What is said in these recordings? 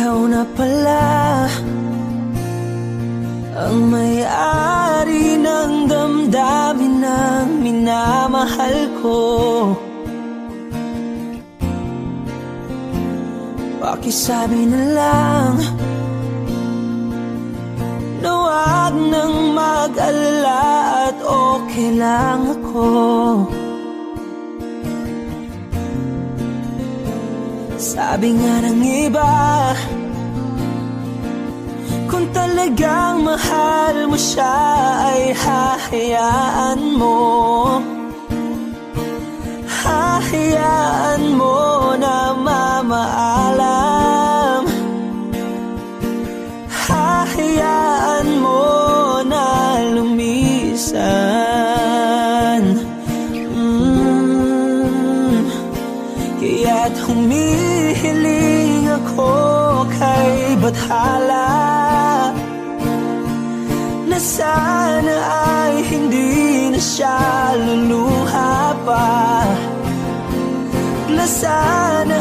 ikaw na pala ang may-ari ng damdamin ng minamahal ko. Pakisabi na lang na huwag nang mag-alala at okay lang ako. Sabi nga ng iba, kung talagang mahal mo siya ay hahayaan mo. Hahayaan mo na mamaalam. Hahayaan mo na lumisan. Kaya't humihiling ako kay Bathala na sana ay hindi na siya luluha pa, na sana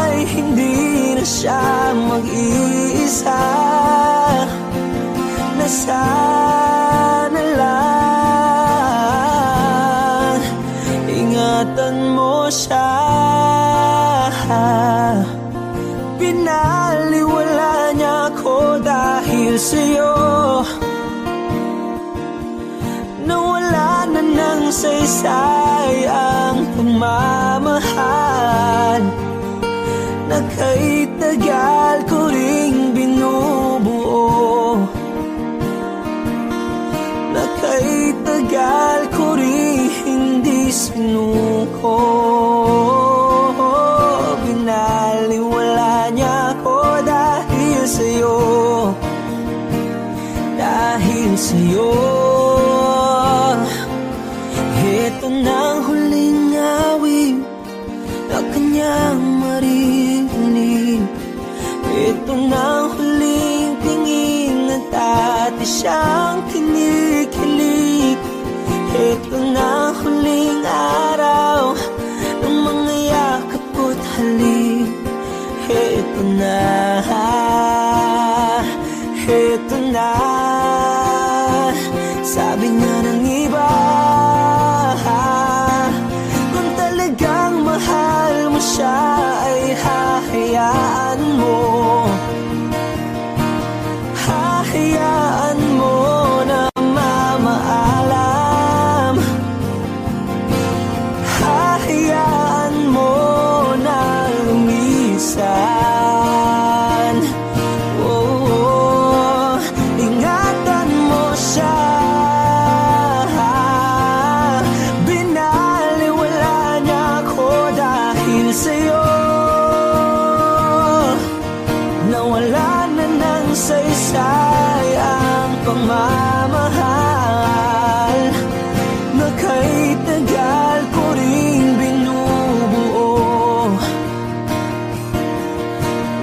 ay hindi na siya mag-iisa, na sana lang ingatan mo siya. Pinaliwala niya ako dahil sa'yo, nawala na ng saysay ang pagmamahal na kay tagal ko ring binubuo, na kay tagal ko ring hindi sinuko. Binaliwala niya ako dahil sa'yo, dahil sa'yo. Ito nang huling awit na kanyang marinig. Ito nang huling tingin at dati siyang kinikilig. Ito nang huling araw ng mga yakap ko't halik. Ito na, ito na. Sabi nga ng iba, kung talagang mahal mo siya ay hahayaan mo. Hahayaan mo na mamaalam. Hahayaan mo na lumisan. Oh, ingatan mo siya. Sa'yo, nawala na ng saysay ang pagmamahal na kay tagal ko ring binubuo,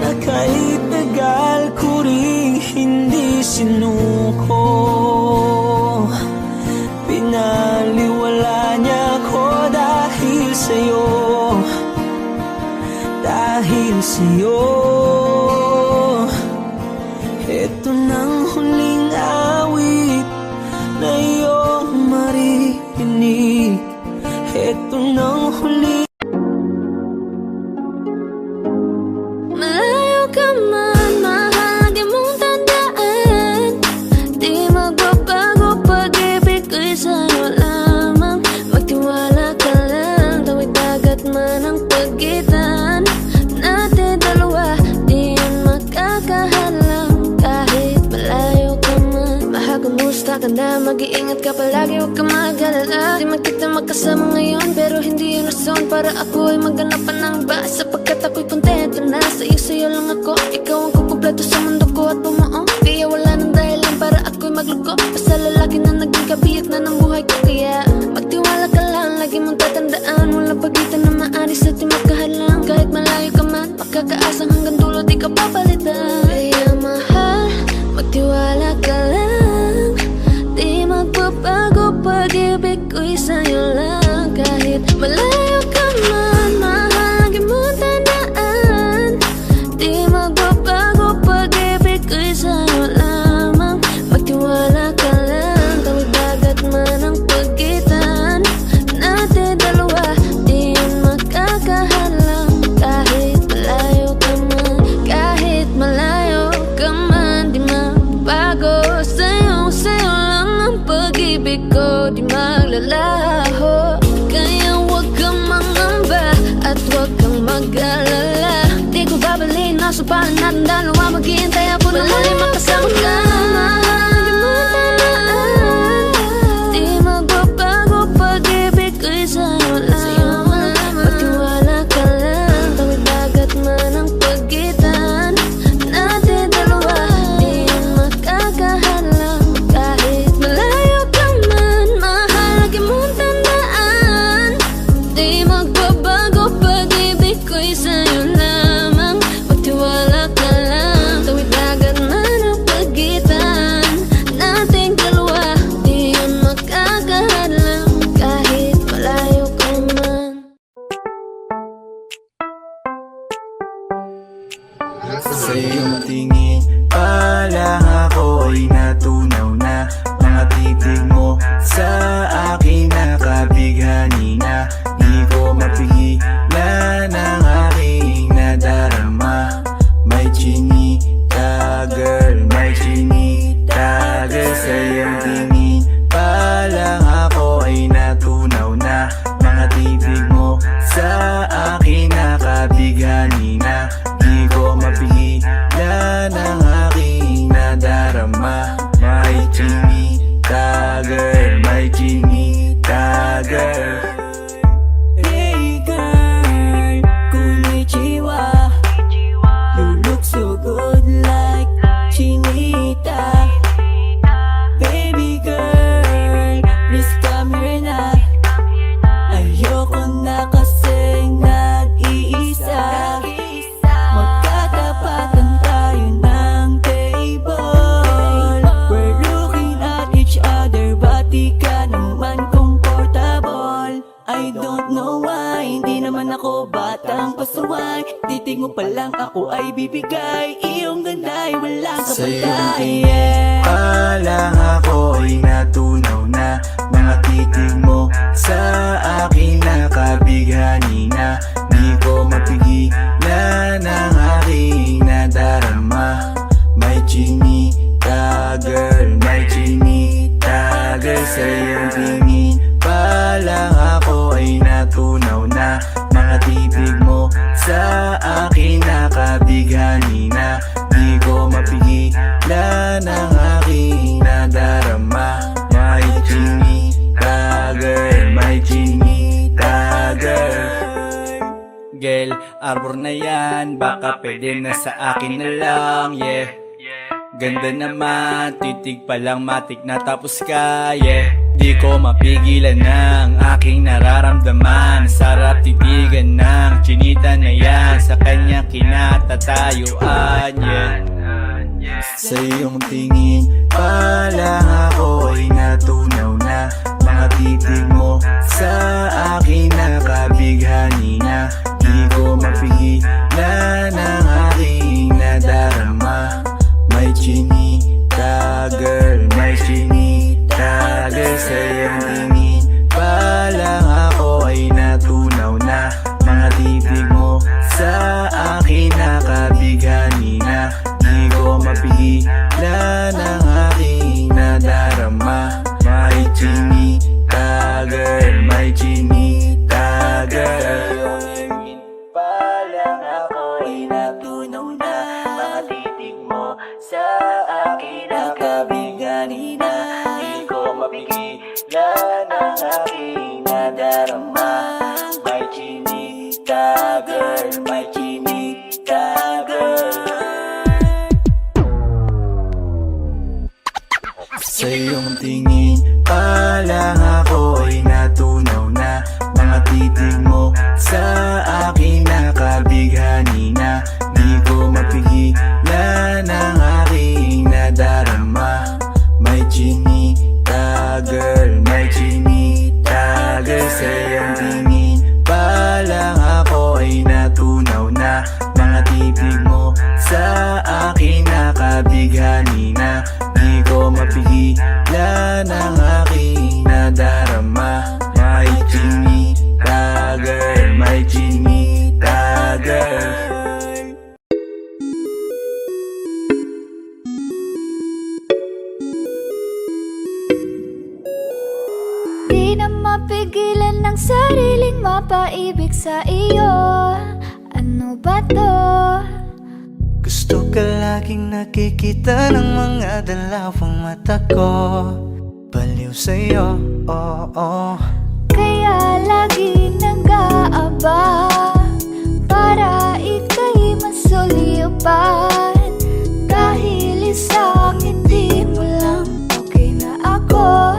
na kay tagal ko ring hindi sinuko. Pinaliwala niya ko dahil sa'yo, dahil sa'yo. Ito nang huling awit na iyong marinig. Ito nang huling. Malayo ka man, mahal, di mong tandaan. Di magbabago pag-ibig ko'y sa'yo lamang. Magtiwala ka lang, tawid dagat man ang pagitan natin dalawa, di yan makakahalang. Kahit malayo ka man, mahal, kumusta ka na? Mag-iingat ka palagi, huwag ka mag-alala. Di man kita magkasama ngayon, pero hindi yun rason para ako ay magganapan ng iba. Sapagkat ako'y kontento na sa'yo lang ako. Ikaw ang kukumpleto sa mundo ko at bumuo. Kaya wala nang dahilan para ako'y magluko. Basta lalaki na naging kabiyak na ng buhay ko. Kaya magtiwala ka lang, lagi mong tatandaan, walang pagitan na maaris at di magkahalang. Kahit malayo ka man, makakaasang hanggang dulo di ka papalitan. Kaya mahal, magtiwala ka lang. Di magbabago pag-ibig ko'y sa'yo lang. Kahit malayo ka man, mahal, lagi mong tandaan. Di magbabago maglalaho. Kaya huwag kang mangamba at huwag kang mag-alala. Di ko babaliin, nasa palan natin dalawa. Maghihintay ako na muli makasama ka. Mahal mo tandaan, di magbabago pag-ibig ko'y sa'yo lamang. Magtiwala ka lang, tawid dagat man ang pagitan natin dalawa. Di yan makakahalang kahit malayo ka man. Mahal, lagi mong tandaan, di magbabago pag-ibig ko'y sa'yo lamang. Magtiwala ka lang, tawid dagat man ang pagitan nating dalawa. Di yan makakahalang kahit malayo ka man. Sa iyong tingin pa lang ako ay natunaw na. Mga titig mo sa akin nakabighani na. Di ko mapigilan ang aking nadarama. May chinita girl, may chinita girl. Sa iyong tingin pa lang ako ay natunaw na. Mga titig mo sa akin nakabighani na. Di ko mapigilan ang aking nadarama. May chinita girl, may chinita girl. Hey girl, konnichiwa. You look so good like Chinita. Baby girl, please come here na. Ayoko na kasing nag-iisa. Magkatapatan tayo ng table. We're looking at each other, ba't di ka naman comfortable? I don't know why, hindi naman ako batang pasuway. Titig mo pa lang ako ay bibigay. Iyong ganda ay walang Sa iyong kapatay. tingin pa lang ako ay natunaw na. Mga titig mo sa akin nakabighani na. Di ko mapigilan ang aking nadarama. May chinita girl, may chinita girl. Sa iyong tingin pa lang ako ay natunaw na. Mga titig mo sa akin nakabighani na. Di ko mapigilan ang aking nadarama. May chinita girl, may chinita girl. Girl, arbor na yan, baka pwede na sa akin na lang, yeah. Ganda naman, titig pa lang matik na tapos ka, yeah. Di ko mapigilan ng aking nararamdaman. Sarap titigan ng chinita na yan. Sa kanya kinatatayuan, yeah. Sa iyong tingin pa lang ako ay natunaw na. Mga titig mo sa akin nakabighani na. Di ko mapigilan ang aking nadarama. May chinita girl, may chinita girl. Sa iyong tingin pa lang ako ay natunaw na. Mga titig mo sa akin nakabighani na. Di ko mapigilan ang aking nadarama. May chinita girl, may chinita girl. Pa lang ako ay natunaw na. Mga titig mo sa akin nakabighani na. Di ko mapigilan ang aking nadarama. May chinita girl, may chinita girl. Sa iyong tingin pa lang ako ay natunaw na. Mga titig mo sa akin nakabighani na. Di ko mapigilan ang aking nadarama. May chinita girl, may chinita girl. Sa iyong tingin pa lang ako ay natunaw na. Mga titig mo sa akin nakabighani na. Di ko mapigilan ang aking nadarama. May chinita girl, may chinita girl. Di na sariling mapaibig sa iyo. Ano ba to? Gusto ka laging nakikita ng mga dalawang mata ko. Baliw sa'yo, oo. Kaya lagi nag-aaba para ika'y masulyapan. Dahil isang ngiti mo lang, okay na ako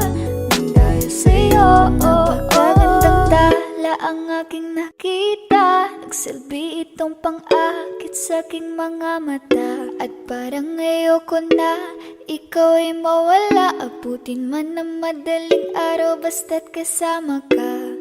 nang dahil sa'yo. Napakagandang tala ang aking nakita. Nagsilbi itong pang-akit sa aking mga mata. At parang ayoko na ikaw ay mawala. Abutin man ng madaling araw basta't kasama ka.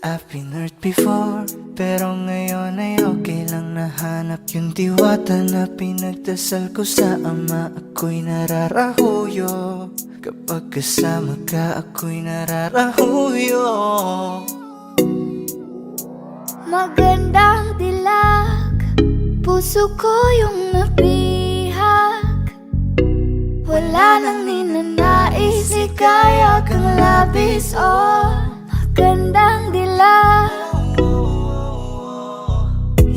I've been hurt before, pero ngayon ay okay lang. Nahanap yung diwata na pinagdasal ko sa ama. Ako'y nararahuyo, kapag kasama ka ako'y nararahuyo. Magandang dilag, puso ko yung nabihag. Wala nang ninanais, ikaya kang labis. Oh, magandang dilag.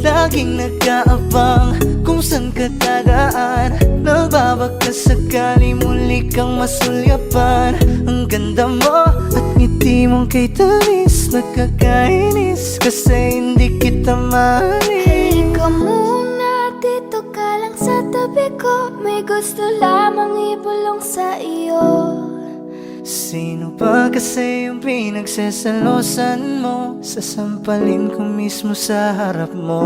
Laging nag-aabang kung saan ka dadaan. Nagbabaka sakali muli kang masulyapan. Ang ganda mo at ngiti mong kay tamis. Nakakainis kasi hindi kita mahalin. Halika muna, dito ka lang sa tabi ko. May gusto lamang ibulong sa iyo. Sino ba kasi yung pinagsasalosan mo? Sasampalin ko mismo sa harap mo.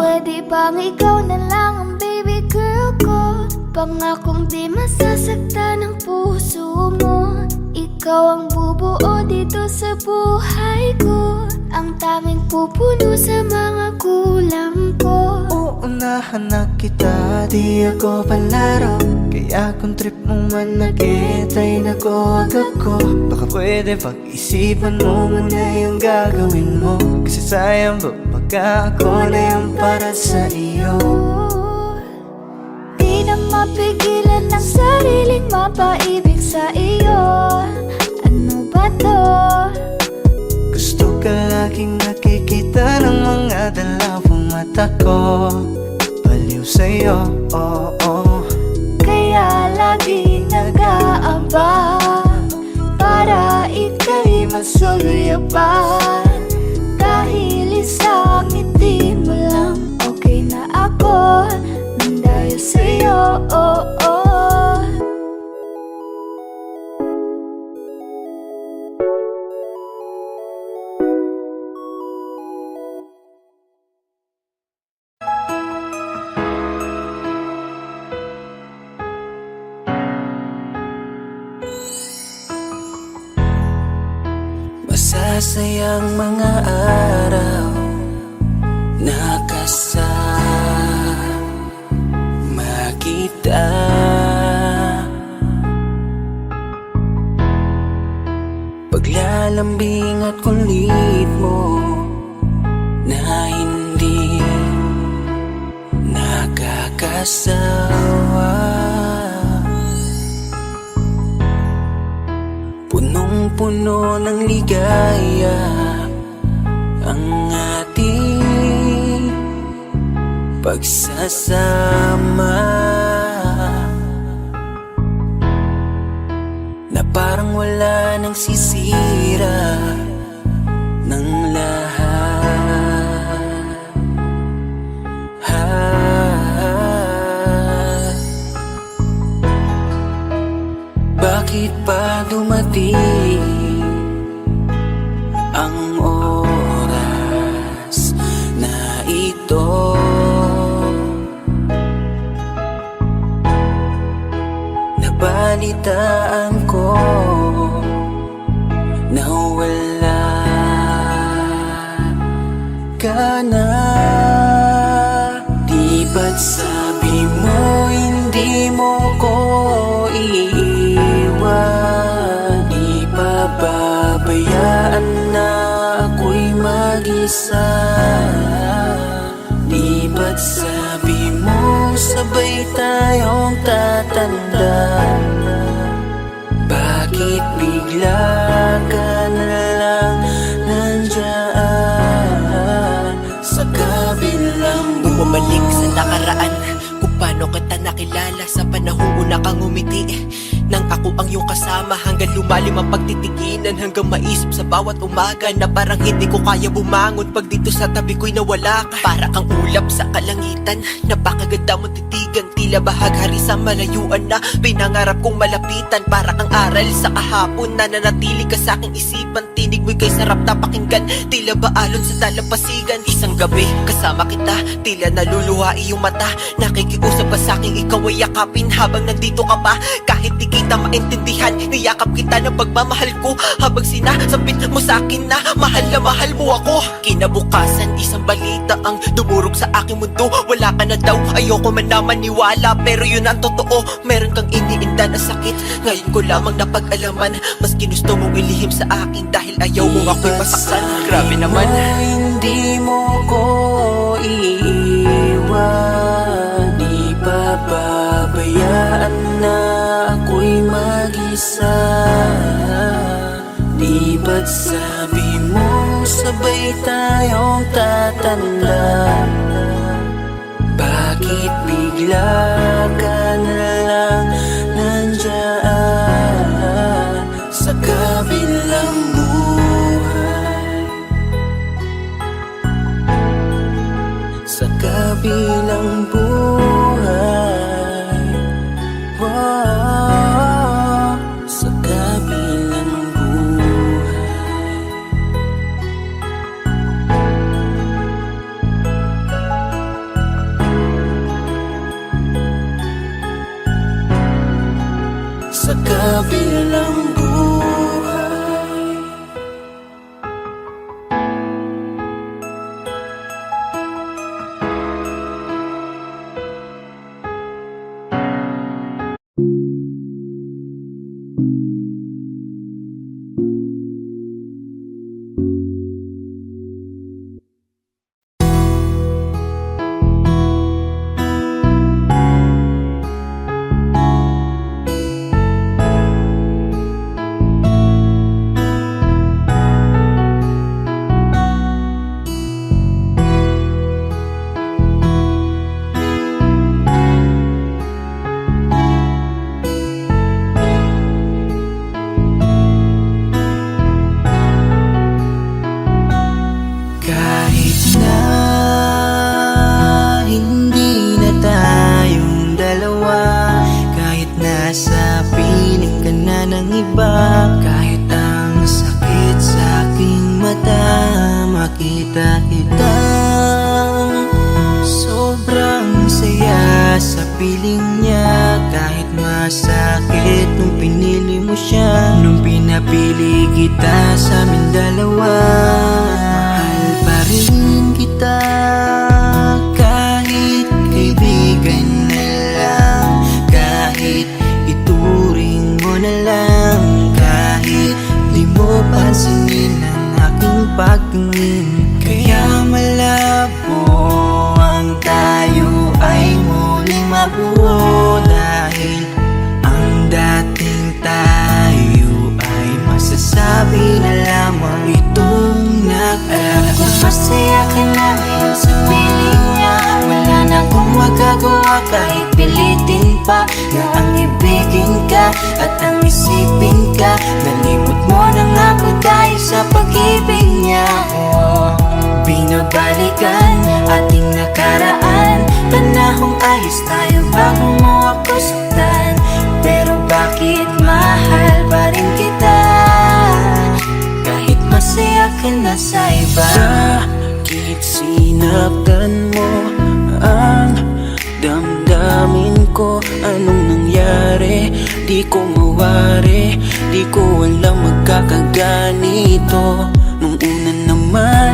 Pwede bang ikaw na lang ang baby girl ko? Pangakong di masasaktan ang puso mo. Ikaw ang bubuo dito sa buhay ko. Ang tanging pupuno sa mga kulang ko. Uunahan na kita, di ako palaro. Kaya kung trip mo man nag-etay na ko ako. Baka pwede pag-isipan mo muna yung gagawin mo. Kasi sayang ba pagka ako na yung para sa iyo. Di na mapigilan ang sariling mapaibig sa iyo. Ano ba to? Gusto ka laging nakikita ng mga dalawang mata ko. Baliw sa'yo, oo. Kaya lagi nag-aaba para ika'y masulyapan. Dahil isang ngiti mo lang, okay na ako nang dahil sa'yo. Masasayang mga araw na kasama kita. Paglalambing at kulit mo na hindi nakakasawa. Punong-puno ng ligaya ang ating pagsasama. Na parang wala nang sisira ng lahat. Bakit pa dumating ang oras na ito? Nabalitaan ko na wala ka na. Di ba't sabi mo hindi mo ko iiwan? Di pa babayaan na ako'y mag-isa? Di ba't sabi mo sabay tayong tatanda? Bakit bigla ka na lang nagkakilala sa panahong una kang umiti. Nang ako ang iyong kasama hanggang lumalim ang pagtitiginan, hanggang maisip sa bawat umaga na parang hindi ko kaya bumangon pag dito sa tabi ko'y nawala ka. Para kang ulap sa kalangitan, napakaganda mong titigan, tila bahaghari sa malayuan na pinangarap kong malapitan. Para kang aral sa kahapon na nanatili ka sa aking isipan, tinig mo'y kay sarap na pakinggan, tila ba alon sa dalampasigan. Isang gabi kasama kita, tila naluluha iyong mata, nakikiusap ka sa aking ikaw ay yakapin habang nandito ka pa. Kahit di kita maintindihan, niyakap kita ng pagmamahal ko, habang sinasabit mo sa akin na mahal mo ako. Kinabukasan, isang balita ang dumurog sa aking mundo. Wala ka na daw, ayoko man na maniwala, pero yun ang totoo. Meron kang iniinda na sakit, ngayon ko lamang napag-alaman. Mas ginusto mong ilihim sa akin dahil ayaw mong ako'y masaktan. Grabe naman. Hindi mo ko iiwan, di papabayaan na ako'y mag-isa. Di ba't sabi mo sabay tayong tatanda? Bakit bigla ka na lang nandyan sa kabilang buhay? Sa kabilang buhay, wow, sa kabilang buhay. Sa kabilang buhay. Kahit na hindi na tayong dalawa, kahit nasa piling ka na ng iba, kahit ang sakit sa aking mata, makita kita. Sobrang saya sa piling niya, kahit masakit nung pinili mo siya. Nung pinapili kita sa amin dalawa, mahal pa rin kita. Kahit kaibigan na lang, kahit ituring mo na lang, kahit di mo pansinin ang aking pagtingin. Kaya malabo ang tayo ay muling mabuo, dahil ang dating tayo ay masasabi na lamang itong Alam ko masaya ka na ngayon sa piling niya. Wala na akong magagawa kahit pilitin pa, na ang ibigin ka at ang isipin ka. Nalimot mo na nga ako dahil sa pag-ibig niya. Binabalikan ating nakaraan, panahong ayos tayo bago mo ako saktan. Pero bakit mahal pa rin kita, kahit masaya ka na sa iba? Bakit sinaktan mo ang damdamin ko? Anong nangyari? Di ko mawari, di ko alam magkakaganito. Nung una naman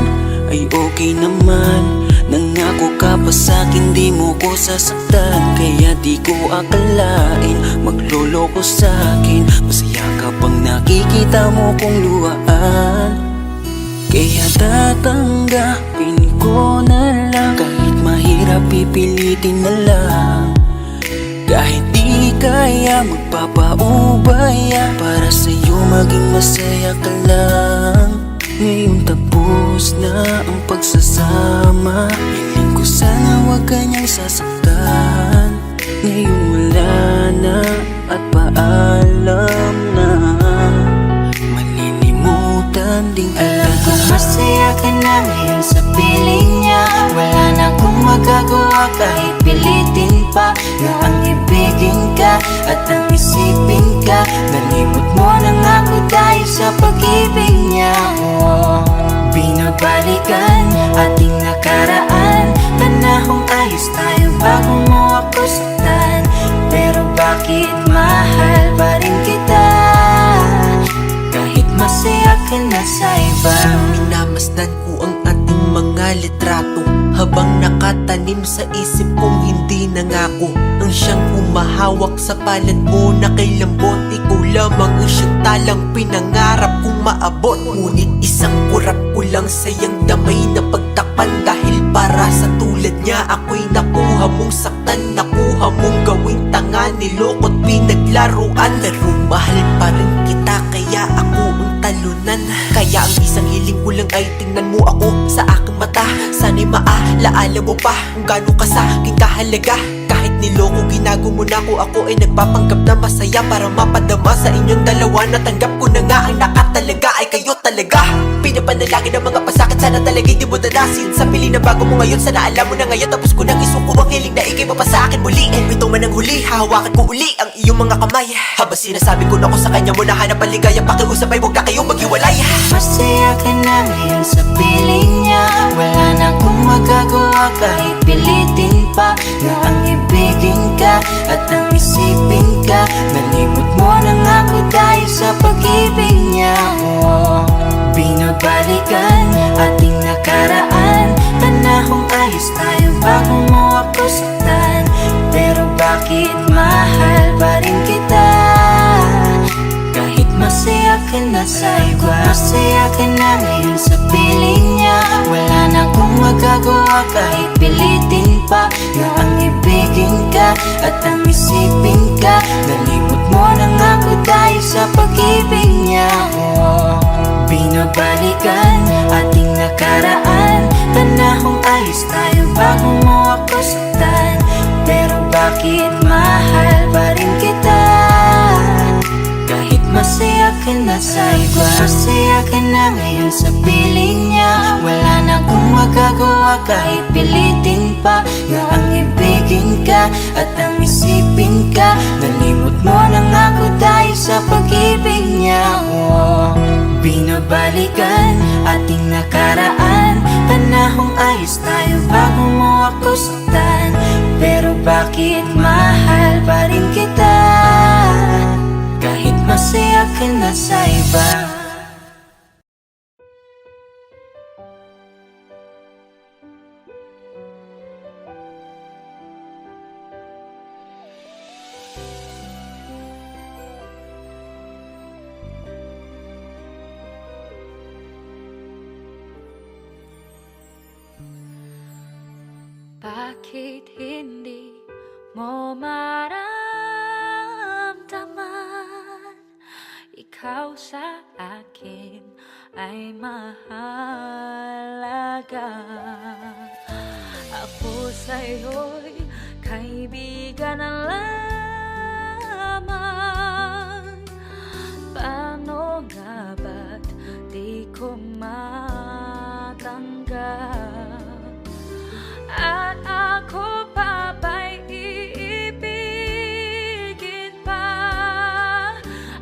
ay okay naman, nangako ka pa sa'kin di mo ko sasaktan. Kaya di ko akalain magloloko sa'kin, masaya ka pang nakikita mo kong luhaan. Kaya tatanggapin ko na lang, kahit mahirap pipilitin na lang. Kahit di kaya magpapaubaya, para sa'yo maging masaya ka lang. Ngayon tapos na ang pagsasama, hiling ko sana wag ka niyang sasaktan. Ngayong wala na at paalam na, malilimutan ding Alam ko masaya ka na ngayon sa piling niya. Wala na akong magagawa kahit pilitin pa na ang ibigin ka at ang isipin ka. Nalimot mo na nga ako dahil sa pag-ibig niya. Binabalikan ating nakaraan, panahong ayos tayo bago mo ako saktan. Pero bakit mahal pa rin kita kahit masaya ka na sa iba? Minamasdan ko ang ating mga litrato, habang nakatanim sa isip kong hindi nangako. Ang siyang humahawak sa palad mo na kay lambot. Ikaw lamang ang siyang talang pinangarap kong maabot. Ngunit isang kurap ko lang sayang damay na pagtakpan. Dahil para sa tulad niya ako'y nakuha mong saktan, nakuha mong gawing tanga, nilokot pinaglaruan. Pero mahal pa rin kita kaya ako ang talunan. Kaya ang isang hiling ko lang ay tingnan mo ako sa aking mata. Sana'y maalaala mo pa kung gaano ka sa aking kahalaga. Kahit niloko ginago mo na ako ay nagpapanggap na masaya para mapadama sa inyong dalawa. Natanggap ko na nga ang nakatalaga ay kayo talaga. Pinapanalangin ang mga pasakit, sana talaga'y di mo danasin. Sa pili na bago mo ngayon, sana alam mo na ngayon. Tapos ko nang isuko ang hiling na ikay pa sa akin muli. Ito man ang huli, hahawakan ko uli ang iyong mga kamay. Habang sinasabi ko na ko sa kanya mo na hanap ang ligaya, pakiusap ay huwag na kayong maghiwalay. Masaya ka na ngayon sa piling niya. Wala na akong magagawa kahit pilitin pa na ang ibigin ka at ang isipin ka. Nalimot mo na nga ako dahil sa pag-ibig niya. Binabalikan ating nakaraan, panahong ayos tayo bago mo ako saktan. Pero bakit mahal pa rin kita kahit masaya ka na sa iba? Masaya ka na ngayon sa piling niya. Wala na akong magagawa kahit pilitin pa na ang ibigin ka at ang isipin ka. Nalimot mo na nga ako dahil sa pag-ibig niya. Binabalikan ating nakaraan, panahong ayos tayo bago mo ako saktan. Pero bakit mahal pa rin kita kahit masaya ka na sa iba? Masaya ka na ngayon sa piling niya. Wala na akong magagawa kahit pilitin pa na ang ibigin ka at ang isipin ka. Nalimot mo na nga ako dahil sa pag-ibig niya. Binabalikan ating nakaraan, panahong ayos tayo bago mo ako saktan. Pero bakit mahal pa rin kita kahit masaya ka na sa iba? Bakit hindi mo maramdaman ikaw sa akin ay mahalaga? Ako sa'yo'y kaibigan na lamang. Paano nga ba't di ko matanggap? At ako pa ba'y iibigin pa?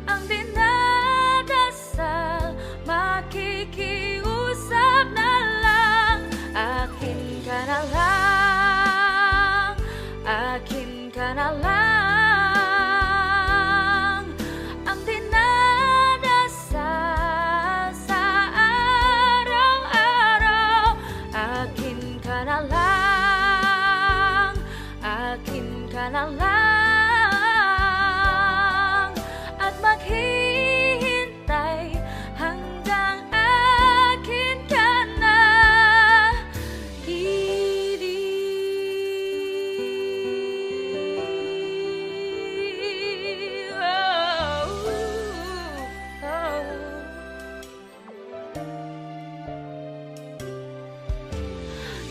Ang dinadasal, makikiusap na lang. Akin ka na lang, akin ka na lang. Ang dinadasal sa araw-araw, akin ka na lang. Na lang at maghihintay hanggang akin ka na.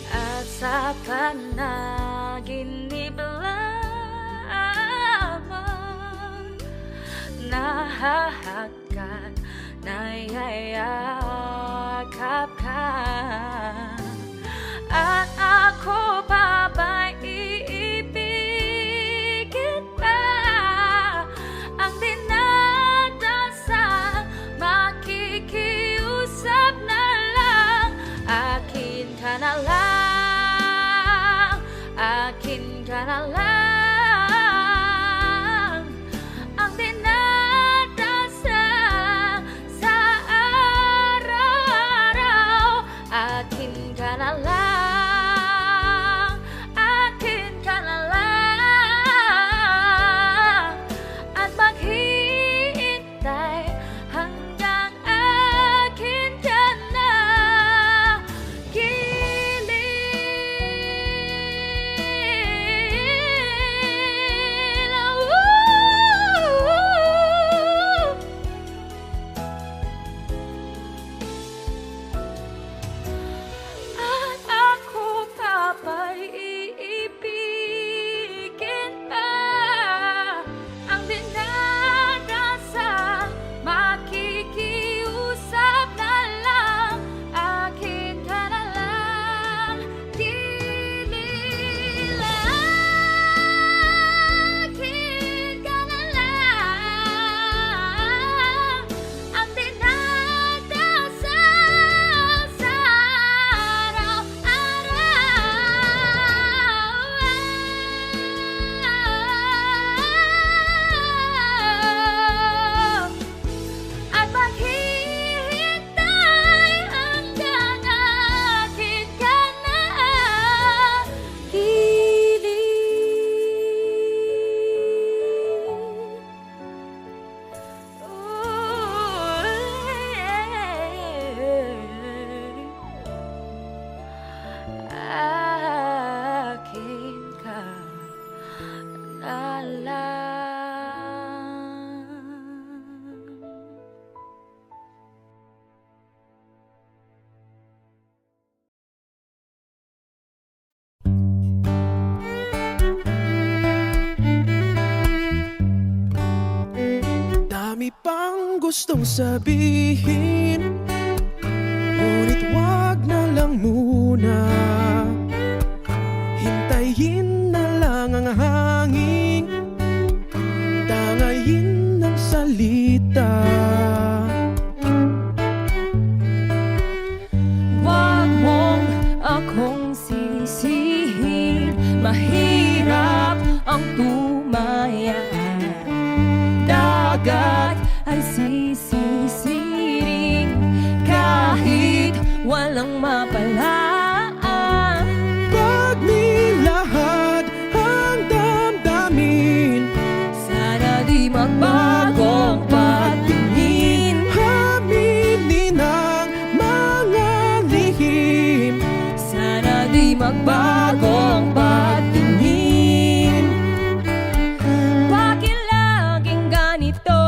At sa panaginip lang hahakan na yayakap ka. At ako pa ba'y iibigin pa? Ang dinadasal, makikiusap na lang. Akin ka na lang, akin ka na lang. Ang dinadasal sa araw-araw, akin ka na lang, akin ka na lang. At maghihintay hanggang akin ka na. At ako pa ba'y iibigin pa? Ang dinadasal, makikiusap na lang. Akin ka na lang, dili lang. Akin ka na lang. Ang dinadasal sa araw-araw. At maghihintay hanggang akin ka na akin ka na lang. Dami pang gustong sabihin, ngunit wag na lang muna. Hintayin na lang ang hangin, tangayin ng salita. Wag mong akong sisihin, mahirap ang tumaya. Dagat ay sisisiring kahit walang mapalaan. Pag nilahad ang damdamin, Sana di magbagong patingin. aminin ang mga lihim. Sana di magbagong patingin. Bakit laging ganito?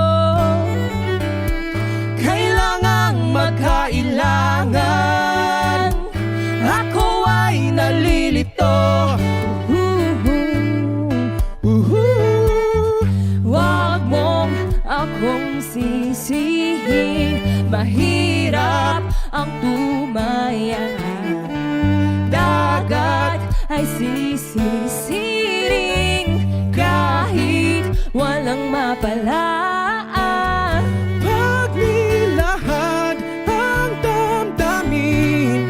Kailangang magkailangan, ako ay nalilito. Wag mong akong sisihin, mahirap ang tumaya. Dagat ay sisisiring kahit walang mapalaan. Pag nilahad ang damdamin,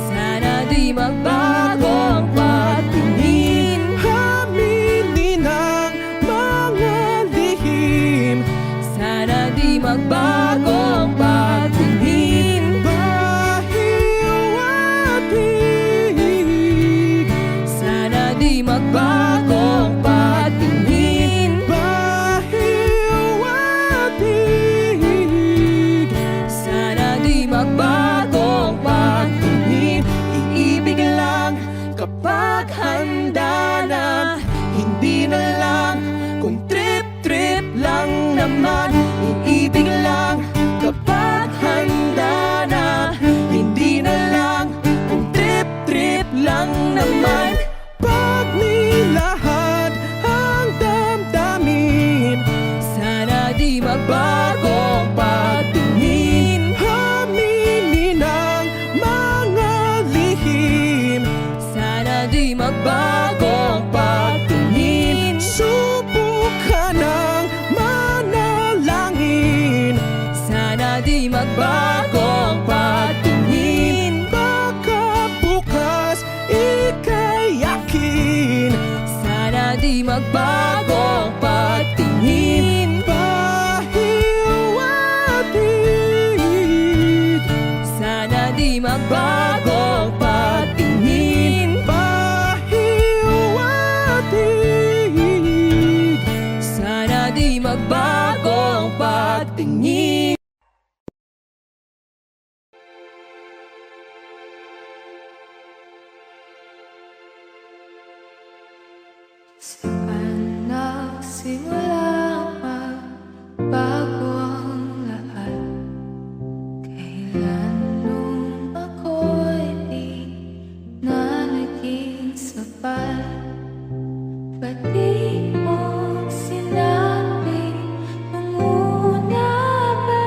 Sana di magbagong patingin. aminin ang mga lihim. Sana di magbagong patingin. Pahiwatig, Sana di magbagong patingin. pahiwatig. Sana di magbagong patingin. Iibig lang kapag handa na, hindi na lang kung trip-trip lang naman. Iibig lang kapag handa na, hindi na lang kung trip-trip lang naman. Pag nilahad ang damdamin, Sana di magbagong magbagong patingin. Baka bukas ika'y akin. Sana di magbagong pagtingin. Pahiwatig, Sana di magbagong pagtingin. pahiwatig. Sana di magbagong pagtingin. Saan nagsimula magbago ang lahat? Kailan nung ako'y di na naging sapat? Ba't di mo sinabi nung una pa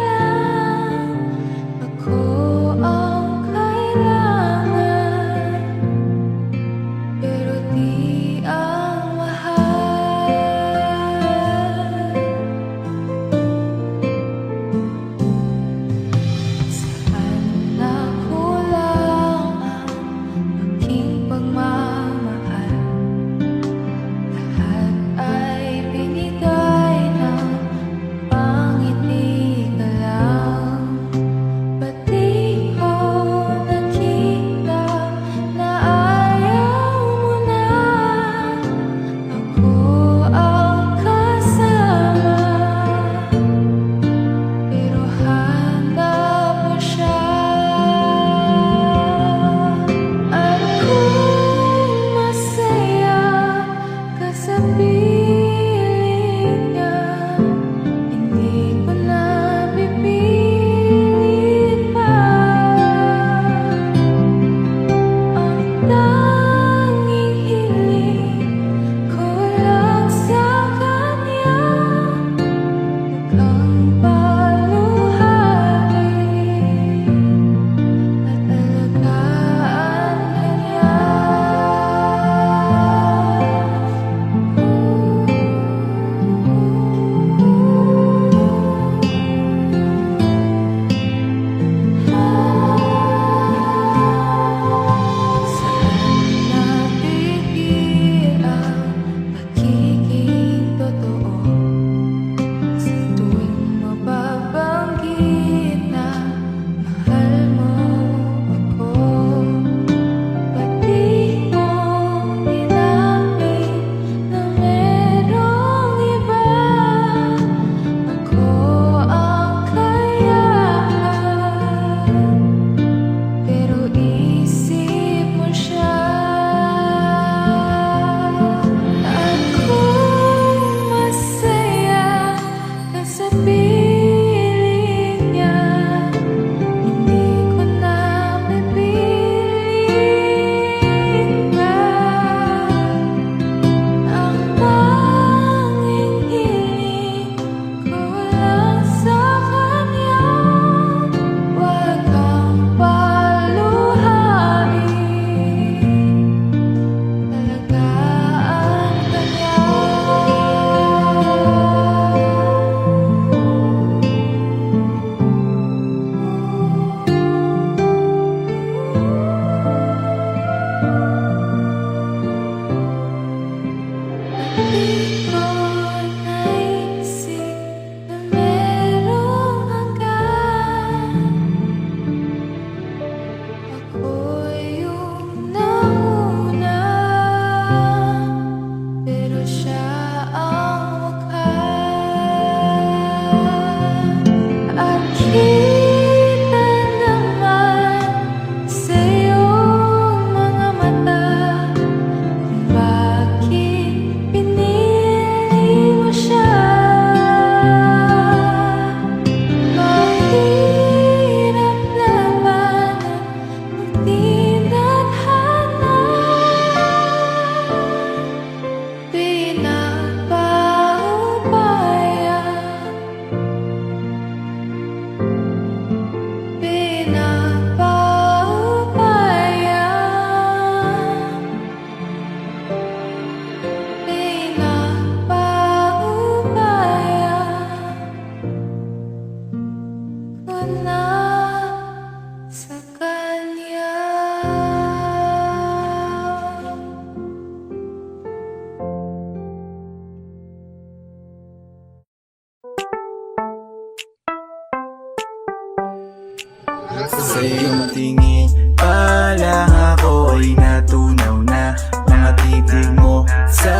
Sa iyong tingin pa lang ako ay natunaw na. Mga titig mo sa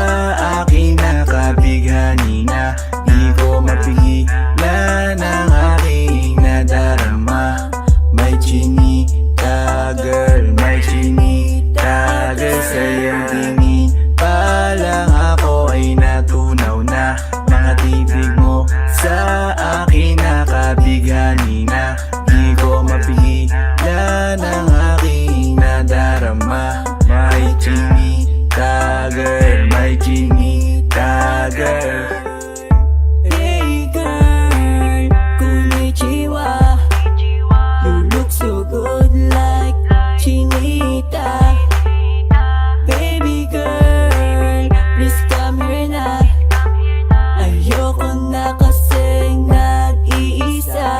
akin nakabighani na. Di ko mapigilan ang aking nadarama. May chinita girl, may chinita girl. Sa iyong tingin pa lang ako ay natunaw na. Mga titig mo sa akin nakabighani na. Di ko mapigilan ang aking nadarama. May chinita girl, may chinita girl. Hey girl, konnichiwa. You look so good like Chinita. Baby girl, please come here na. Ayoko na kasing nag-iisa.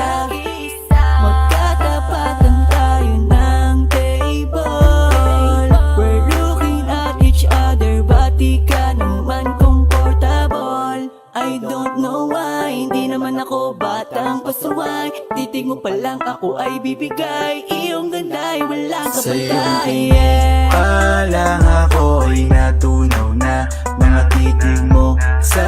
Magkatapatan tayo ng table. We're looking at each other, but di ka naman comfortable. I don't know why, hindi naman ako batang pasuway. Titig mo pa lang ako ay bibigay. Iyong ganda ay walang Sa iyong kapatay. tingin pa lang ako ay natunaw na. Mga titig mo sa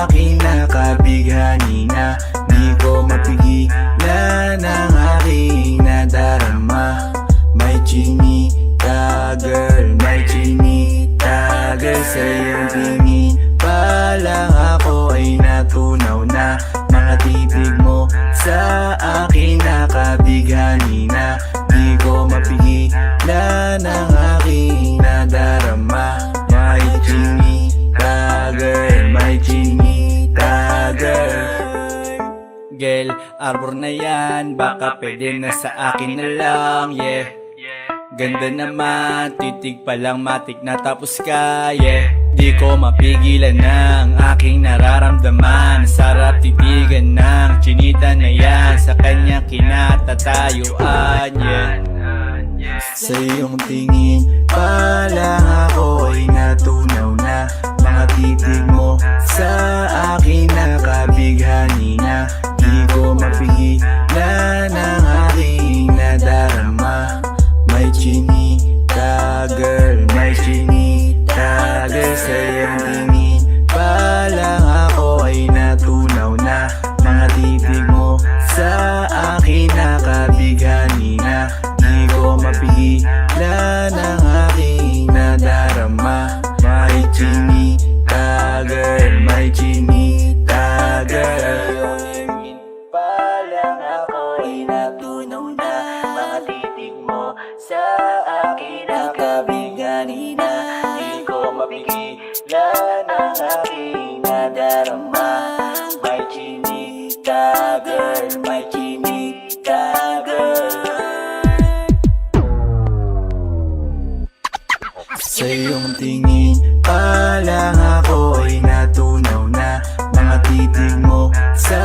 akin nakabighani na. Di ko mapigilan ang aking nadarama. May chinita girl, may chinita girl. Sa iyong tingin pa lang ako ay natunaw na. Mga titig mo sa akin nakabighani na. Di ko mapigilan ang aking nadarama. May chinita girl, may chinita girl. Girl, arbor na yan, baka pwede na sa akin na lang, yeah. Ganda naman, titig pa lang matik na tapos ka, yeah. Di ko mapigilan ng aking nararamdaman. Sarap titigan ng chinita na yan. Sa kanya kinatatayuan, yeah. Sa iyong tingin pa lang ako ay natunaw na. Mga titig mo sa akin nakabighani na. Di ko mapigilan ang aking nadarama. May chinita girl, may chinita girl. Sa iyong tingin pa lang ako ay natunaw na. Mga titig mo sa akin nakabighani na. Di ko mapigilan ang aking nadarama. May chinita girl, may chinita girl. Pa lang ako ay natunaw na. Mga titig mo sa akin nakabighani na. Di ko mapigilan ang aking nadarama. May chinita girl, may chinita girl. Sa iyong tingin pa lang ako ay natunaw na. Mga titig mo sa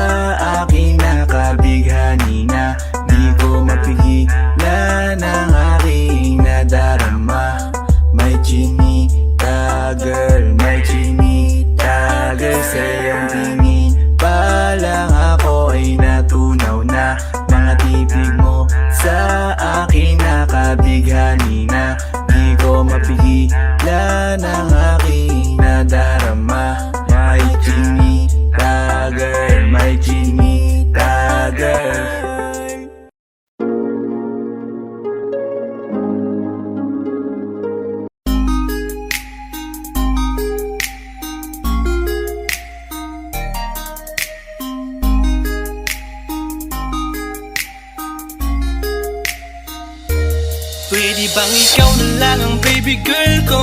akin nakabighani na. Di ko mapigilan ang aking nadarama. May chinita girl, may chinita girl. Sa iyong tingin pa lang ako ay natunaw na. Mga titig mo sa akin nakabighani na. Di ko mapigilan ang aking nadarama. May chinita girl, may chinita girl. Pwede bang ikaw na lang ang baby girl ko?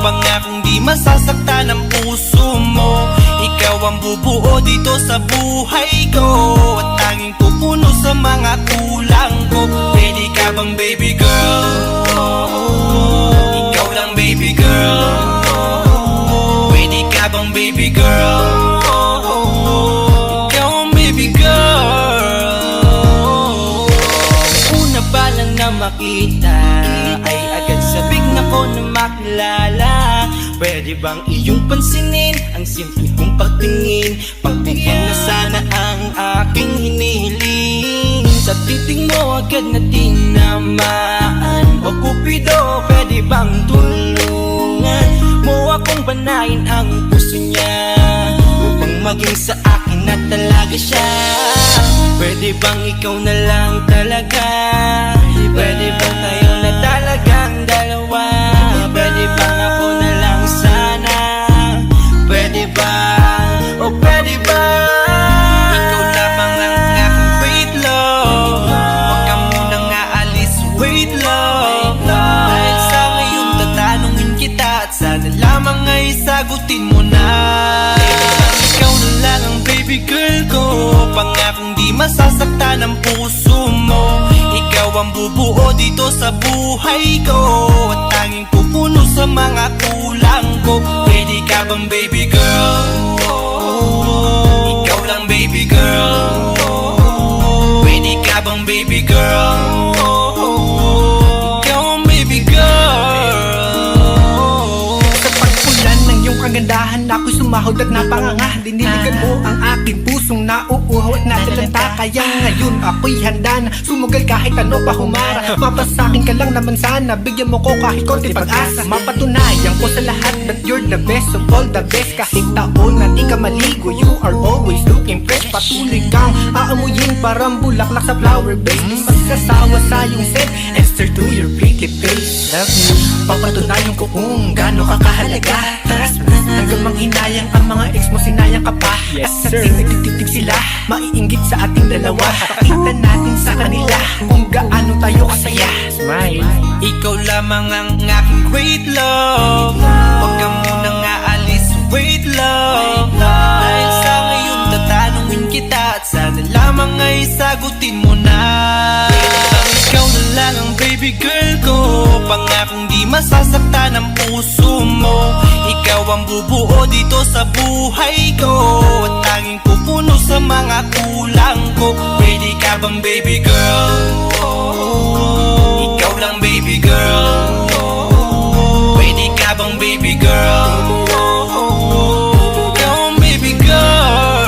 Pangakong di masasaktan ang puso mo. Ikaw ang bubuo dito sa buhay ko, at tanging pupuno sa mga kulang ko. Pwede ka bang baby girl? Ikaw lang baby girl. Pwede ka bang baby girl? Ikaw ang baby girl. Una pa lang na makita ay agad sabik na ko na makilala. Pwede bang iyong pansinin ang simple kong pagtingin? Pagbigyan na sana ang aking hinihiling. Sa Pagdating mo agad na tinamaan. O Cupido, pwede bang tulungan mo akong banayin ang puso niya, upang maging sa akin na talaga siya? Pwede bang ikaw na lang talaga? Pwede bang tayo na talagang dalawa? Pwede bang ako na lang sana? Pwede ba? O pwede ba? Ikaw lamang ang aking wait love. Huwag ka munang aalis, wait love. Dahil sa ngayon tatanungin kita, at sana lamang ay sagutin mo na. Ikaw na lang ang baby girl ko, pangakong di masasaktan ang puso mo. Ikaw ang bubuo dito sa buhay ko, at tanging pupuno sa mga kulang ko. Pwede ka bang baby girl? Ikaw lang baby girl. Pwede ka bang baby girl? Ikaw ang baby girl. Sa pagpulan ng iyong kagandahan, ako'y sumahod at napanganga. Diniligan mo ang aking pusong nauuhaw at natalanta. Kaya ngayon ako'y handa na sumugal kahit ano pa humara. Mapasakin ka lang naman sana, bigyan mo ko kahit konti pag-asa. Mapatunayan ko sa lahat that you're the best of all the best. Kahit taon na di ka maligo, you are always looking fresh. Patuloy kang aamuyin parang bulaklak sa flower base. Di magsasawa sa iyong scent, Esther to your pretty face. Love you, papatunayan ko kung gaano ka kahalaga. Taras hanggang manghinayang ang mga ex mo, sinayang ka pa. Yes sir, nagtitig sila, maiinggit sa ating dalawa. Pakita natin sa kanila kung gaano tayo kasaya. Smile. Ikaw lamang ang aking great love. Huwag ka munang aalis, wait love. Dahil sa ngayon tatanungin kita, at sana lamang ay sagutin mo na. Ikaw na lang ang baby girl ko, pangakong di masasaktan ang puso mo. Ikaw ang bubuo dito sa buhay ko, at tanging pupuno sa mga kulang ko. Pwede ka bang baby girl? Ikaw lang baby girl. Pwede ka bang baby girl? Ikaw ang baby girl.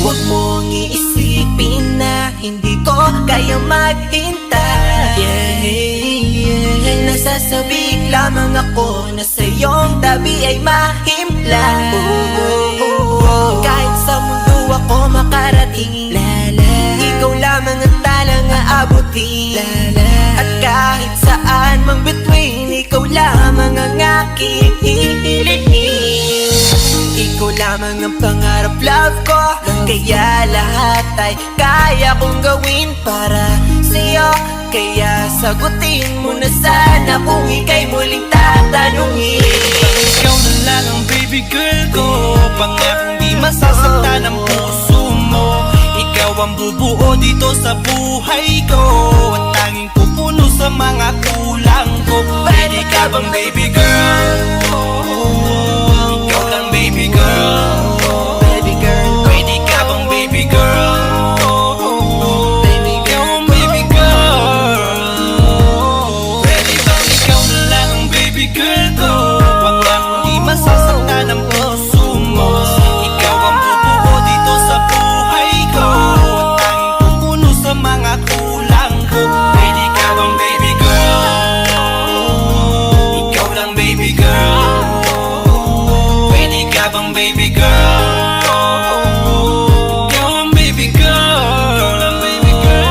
Huwag mong iisipin na hindi ko kaya maghintay. Nasasabik lamang ako na sa iyong tabi ay mahimpla. Kahit sa mundo ako makarating, ikaw lamang ang talang aabutin. At kahit saan mang between, ikaw lamang ang aking hihilihin. Ikaw lamang ang pangarap love ko, kaya lahat ay kaya kong gawin para sa'yo. Kaya sagutin mo na sana kung ika'y muling tatanungin. Ikaw na lang ang baby girl ko, pangakong di masasaktan ang puso mo. Ikaw ang bubuo dito sa buhay ko, at tanging pupuno sa mga kulang ko. Pwede ka bang baby girl? Ikaw lang baby girl. Baby girl, Pwede ka bang baby girl? baby Ikaw girl, ang baby girl. Pwede bang ikaw na lang ang baby girl ko, pangakong di masasaktan ang puso mo. Ikaw ang bubuo dito sa buhay ko, at tanging pupuno sa mga kulang ko. Pwede ka bang baby girl? Ikaw lang baby girl. Pwede ka bang baby girl? Ikaw ang baby girl. Ikaw lang baby girl.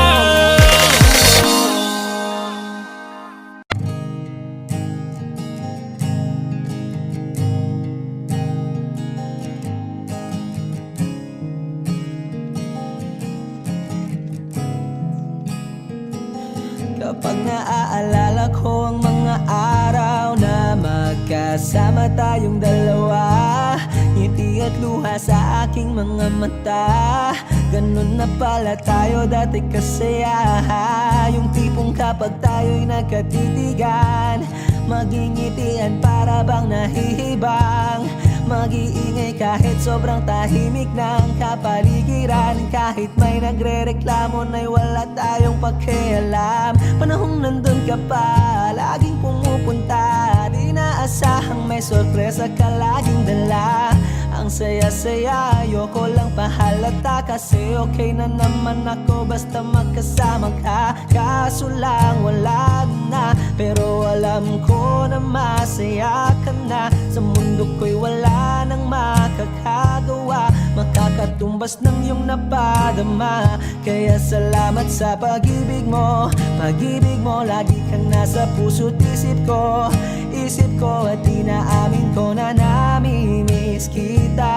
Kapag naaalala ko ang mga araw na magkasama tayong dalawa, ngiti at luha sa aking mga mata. Ganun na pala tayo dati kasaya. Yung tipong kapag tayo'y nagkatitigan, magingitian para bang nahihibang. Mag-iingay kahit sobrang tahimik ng kapaligiran. Kahit may nagre-reklamo na'y wala tayong pakialam. Panahong nandun ka pa, laging pumupunta, di na inaasahang may sorpresa ka laging dala. Ang saya-saya, ayoko lang pahalata kasi okay na naman ako basta magkasama ka. Kaso lang wala na, pero alam ko na masaya ka na. Sa mundo ko'y wala nang makakagawa, makakatumbas ng iyong napadama. Kaya salamat sa pag-ibig mo, pag-ibig mo. Lagi kang nasa puso't isip ko, isip ko. At inaamin ko na namimiss kita,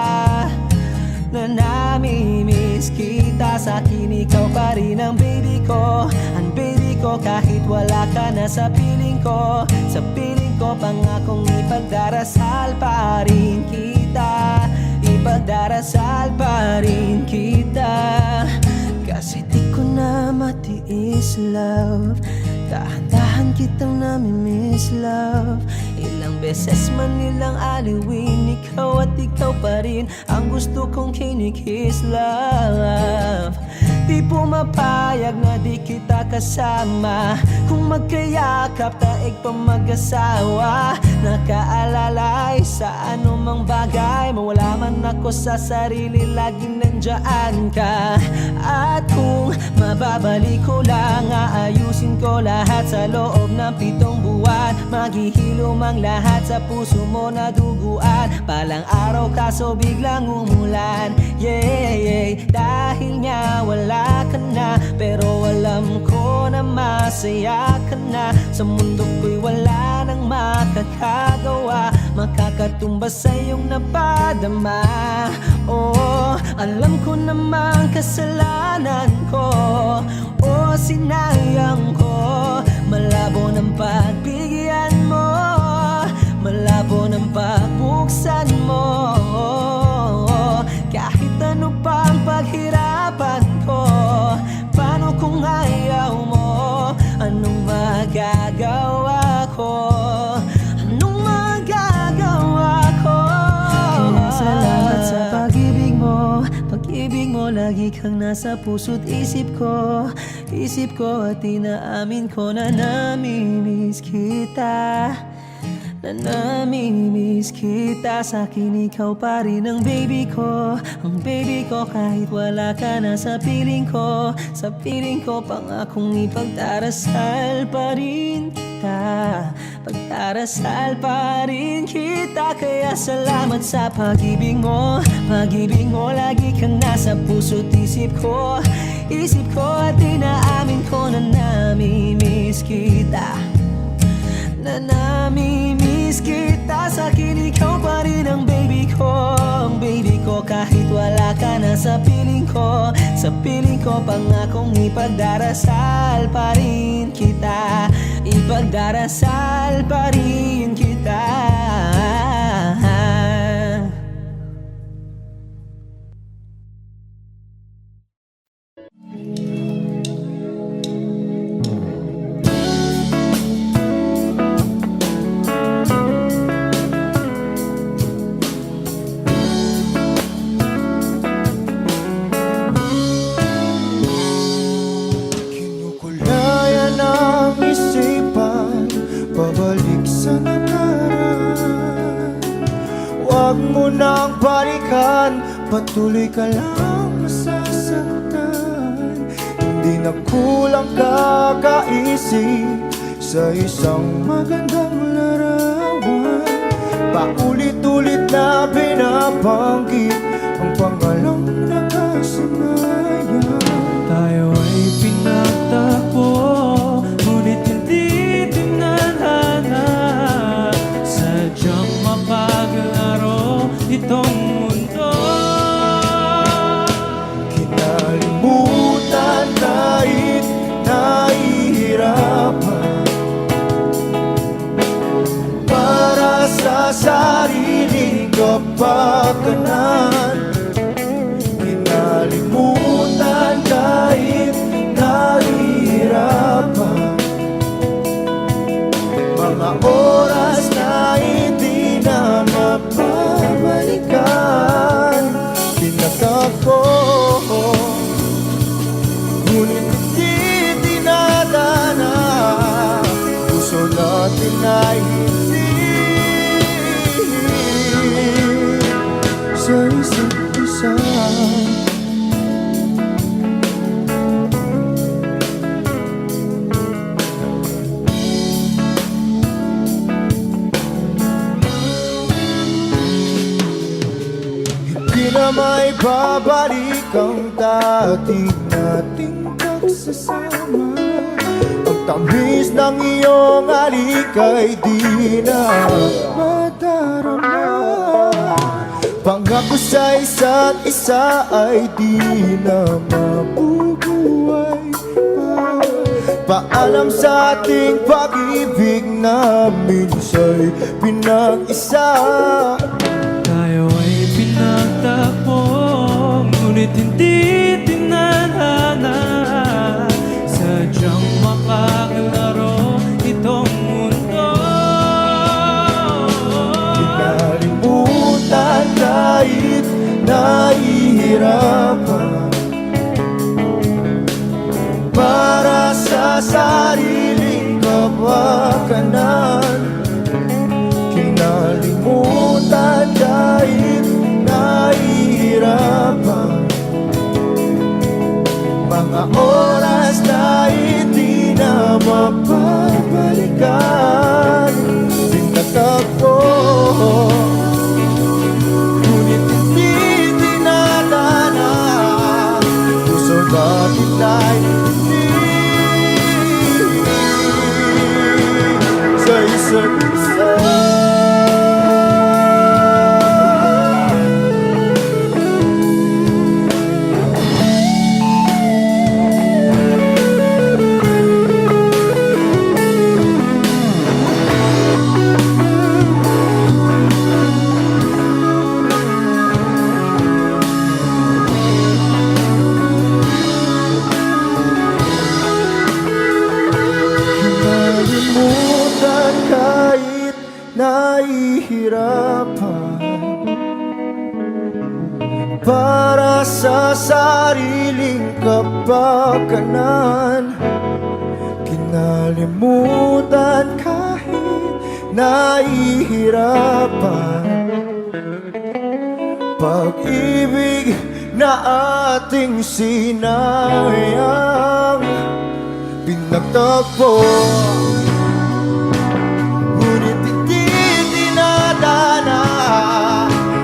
na namimiss kita. Sa akin ikaw pa rin ang baby ko, ang baby ko. Kahit wala ka na sa piling ko, sa piling ko. Pangakong ipagdarasal pa rin kita, ipagdarasal pa rin kita. Kasi di ko na matiis, love. Dahan-dahan kitang namimiss, love. Ilang beses man nilang aliwin, ikaw at ikaw pa rin ang gusto kong kinikiss, love. Di pumapayag na di kita kasama, kung magkayakap taig pa mag-asawa. Nakaalalay sa anumang bagay, mawala man ako sa sarili, laging nandyan ka. At kung mababalik ko lang, aayusin ko lahat sa loob ng 7 buwan. Maghihilom ang lahat sa puso mo na duguan. Palang araw kaso biglang umulan, yeah, yeah. Dahil nga wala ka na, pero alam ko na masaya ka na. Sa mundo ko'y wala nang makakagawa, makakatumbas sa iyong napadama. Oh, alam ko namang kasalanan ko, oh, sinayang ko. Malabo ng pagbigyan mo, malabo ng pagbuksan mo. Kahit ano pa ang paghirapan ko, paano kung ayaw mo? Anong magagawa ko? Anong magagawa ko? Kaya salamat sa pag-ibig mo, pag-ibig mo. Lagi kang nasa puso't isip ko, isip ko. At inaamin ko na namimiss kita, na namimiss kita. Sa akin ikaw pa rin ang baby ko, ang baby ko. Kahit wala ka na sa piling ko, sa piling ko. Pangakong ipagdarasal pa rin kita, pagdarasal pa rin kita. Kaya salamat sa pag-ibig mo, pag-ibig mo. Lagi kang nasa puso't isip ko, isip ko. At inaamin ko na namimiss kita, na namimiss kita. Sa akin ikaw pa rin ang baby ko, ang baby ko. Kahit wala ka na sa piling ko, sa piling ko. Pangakong ipagdarasal pa rin kita, ipagdarasal pa rin kita. Kinukulaya ng isipan, pabalik sa nakaraan. Huwag mo nang balikan, patuloy ka lang masasaktan. Hindi na kulang kakaisip sa isang magandang larawan. Paulit-ulit na binabanggit ang pangalang nakasanayan. Tayo ay pinagtagpo, ngunit hindi tinadhana. Sadyang mapaglaro itong mundo. Kinalimutan kahit nahihirapan, para sa sariling kapakanan. Kinalimutan kahit nahihirapan, mga oras na hindi na mapabalikan. Pinagtagpo, ngunit hindi dinadana. Puso natin ay hindi isa't isa. Di na may babalik ang dati nating pagsasama. Ang tamis ng iyong halik ay di na madarama. Pangako sa isa't isa ay di na mabubuhay pa. Paalam sa ating pag-ibig na minsa'y pinag-isa. Tayo ay pinagtagpo, ngunit hindi tinadhana. Sadyang makakalaro itong mundo. Kinalimutan kahit nahihirapan, para sa sariling kapakanan. Kinalimutan kahit nahihirapan, mga oras na hindi na mapabalikan. Pinatagpo, ngunit hindi dinadana. Puso natin ay hindi sa isa't isa. Kinalimutan kahit nahihirapan, para sa sariling kapakanan. Kinalimutan kahit nahihirapan, pag-ibig na ating sinayang. Pinagtagpo, ngunit hindi dinadana.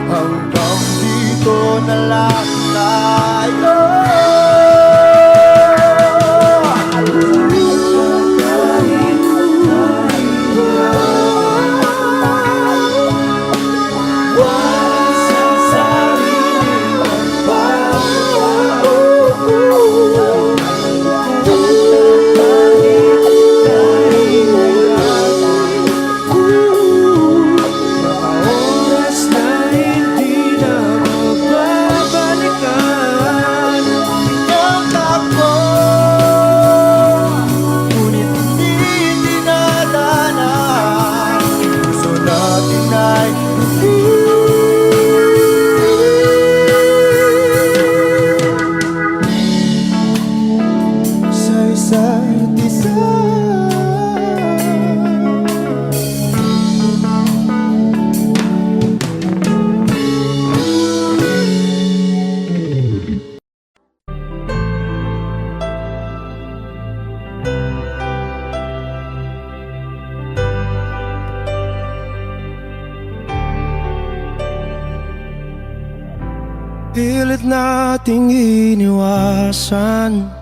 Hanggang dito na lang tayo. Pilit nating iniwasan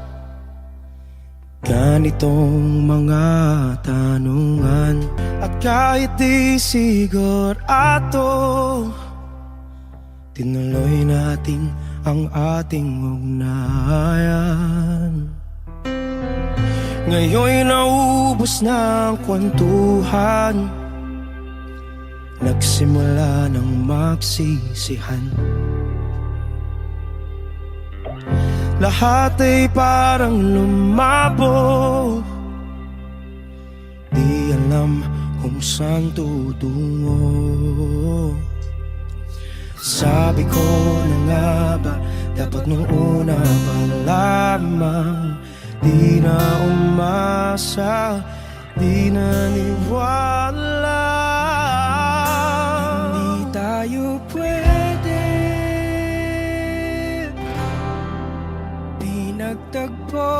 ganitong mga tanungan. At kahit di sigurado, tinuloy natin ang ating ugnayan. Ngayon'y naubos na ang kwentuhan, nagsimula ng magsisihan. Lahat ay parang lumabo, di alam kung saan tutungo. Sabi ko na nga ba, dapat nung una pa lamang, di na umasa, di naniwala. Hindi tayo pwede nagtagpo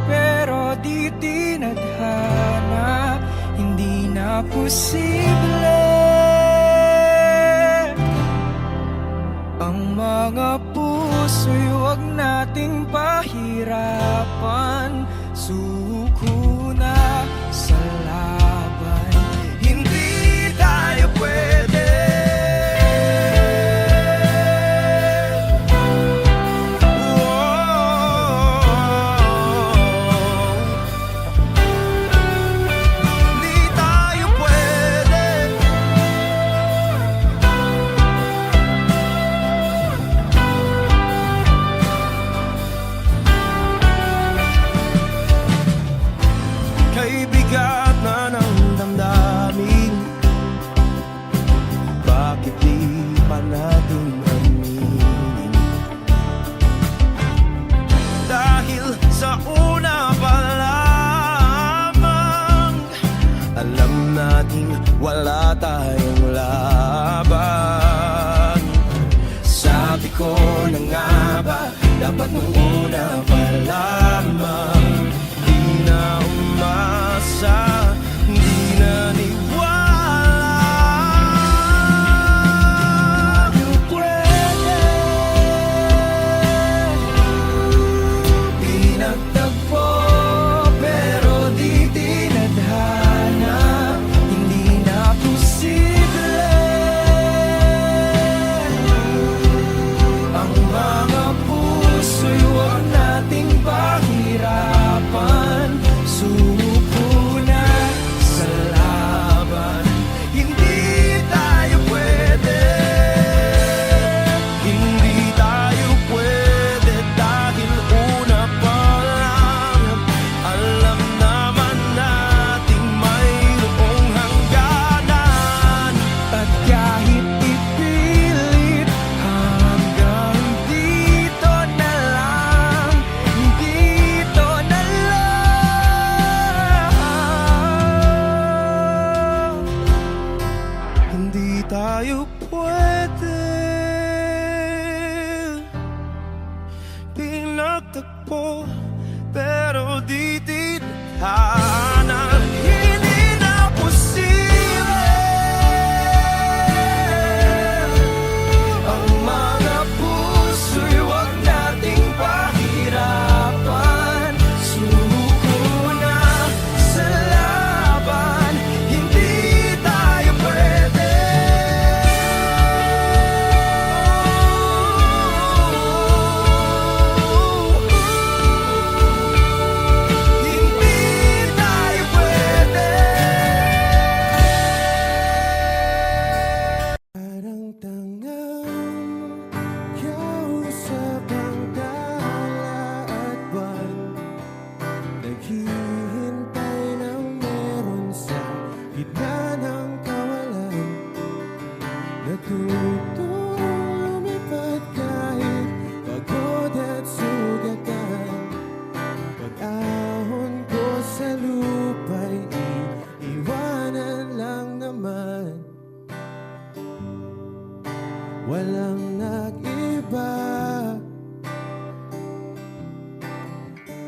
pero di tinadhana, hindi na posible ang mga puso'y huwag nating pahirapan. Suko na sa laban, hindi tayo pwede. Hindi tayo pwede. Kay bigat na ng damdamin, bakit di pa natin aminin? Dahil sa una pa lamang, alam nating wala tayong laban. Sabi ko na nga ba, dapat nung una pa lamang, di na umasa, di naniwala. Tayo pwede, di nagtagpo pero di tinadhana, hindi na posible ang mga puso'y huwag nating pahirapan. Suko na sa laban, hindi tayo pwede. Hindi tayo pwede dahil una pa lang, alam naman nating mayroong hangganan. At kahit ipilit hanggang dito na lang, dito na lang, hindi tayo pwede. Pinagtagpo pero di tinadhana, hindi na posible ang mga puso'y huwag nating pahirapan. Suko na sa laban, hindi tayo pwede. Hindi tayo pwede. Parang tangang kausap ang tala at buwan, naghihintay ng meron sa gitna ng kawalan. Natutong lumipad kahit pagod at sugatan. Pag-ahon ko sa lupa'y iiwanan lang naman. Walang nag-iba,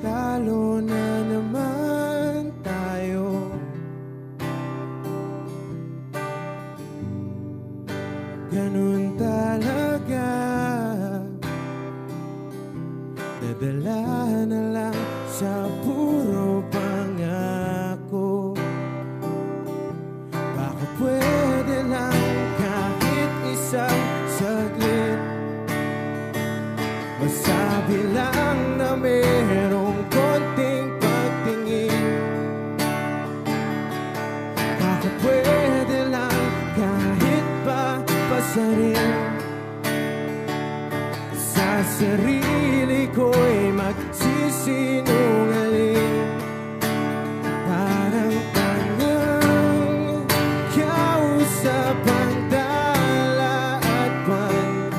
talo na naman tayo. Ganun talaga, nadala na lang sa puro pangako. Baka pwede lang kahit isang saglit, masabi lang na merong konting pagtingin. Baka pwede lang kahit pa pasarin, sa sarili ko'y magsisinungaling. Parang tangang kausap ang dala at buwan,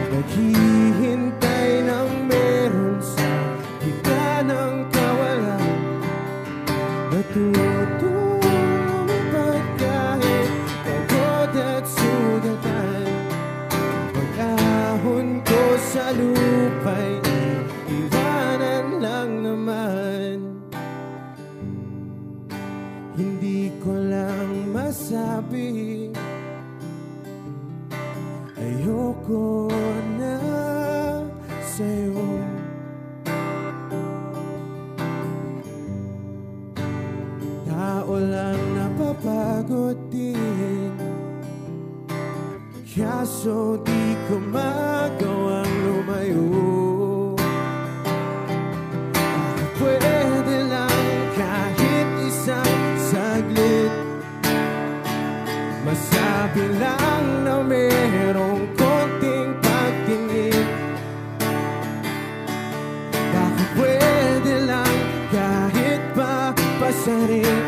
naghihintay ng meron sa gitna ng kawalan. Natutong lumipad kahit pagod at sugatan. Pag-ahon ko sa lupa'y iwan pag-ibig. Ayoko na sa'yo. Tao lang napapagod din, kaso di ko magawang lumayo. Pwede lang kahit isang saglit, masabi lang na merong konting pagtingin. Baka pwede lang kahit pa pasarin,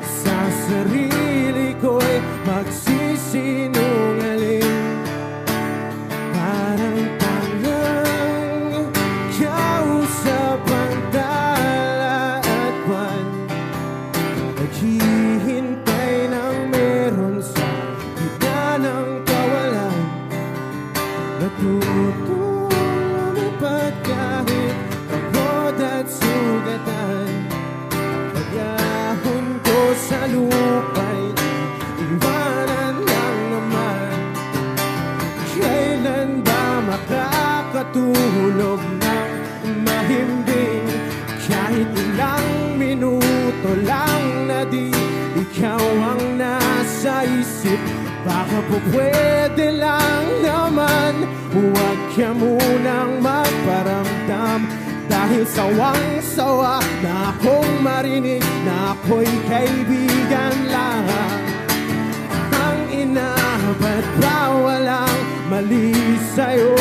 sa sarili ko'y magsisinungaling. Parang tangang kausap ang tala at buwan, naghihintay ng meron sa gitna ng kawalan. Natutulad kahit pagod at sugatan, pag-ahon ko sa lupa'y iwanan lang naman. Kailan ba makakatulog ng mahimbing? Kahit ilang minuto lang na di ikaw ang nasa isip. Baka po pwede lang naman, huwag ka munang magparamdam. Dahil sawang-sawa na akong marinig na ako'y kaibigan lang. Ang ina, ba't ba walang mali sa'yo?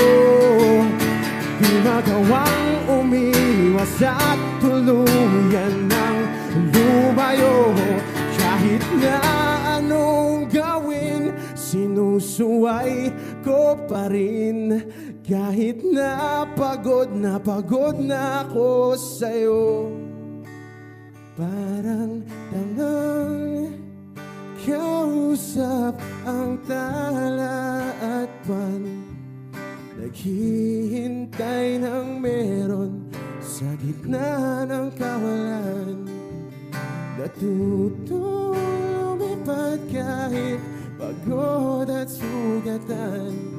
Di magawang umiwas at tuluyan ng lumayo. Kahit na anong gawin, sinusuway ko pa rin. Kahit na pagod na ako sa'yo. Parang tangang kausap ang tala at buwan, naghihintay ng meron sa gitna ng kawalan. Natutong lumipad kahit pagod at sugatan,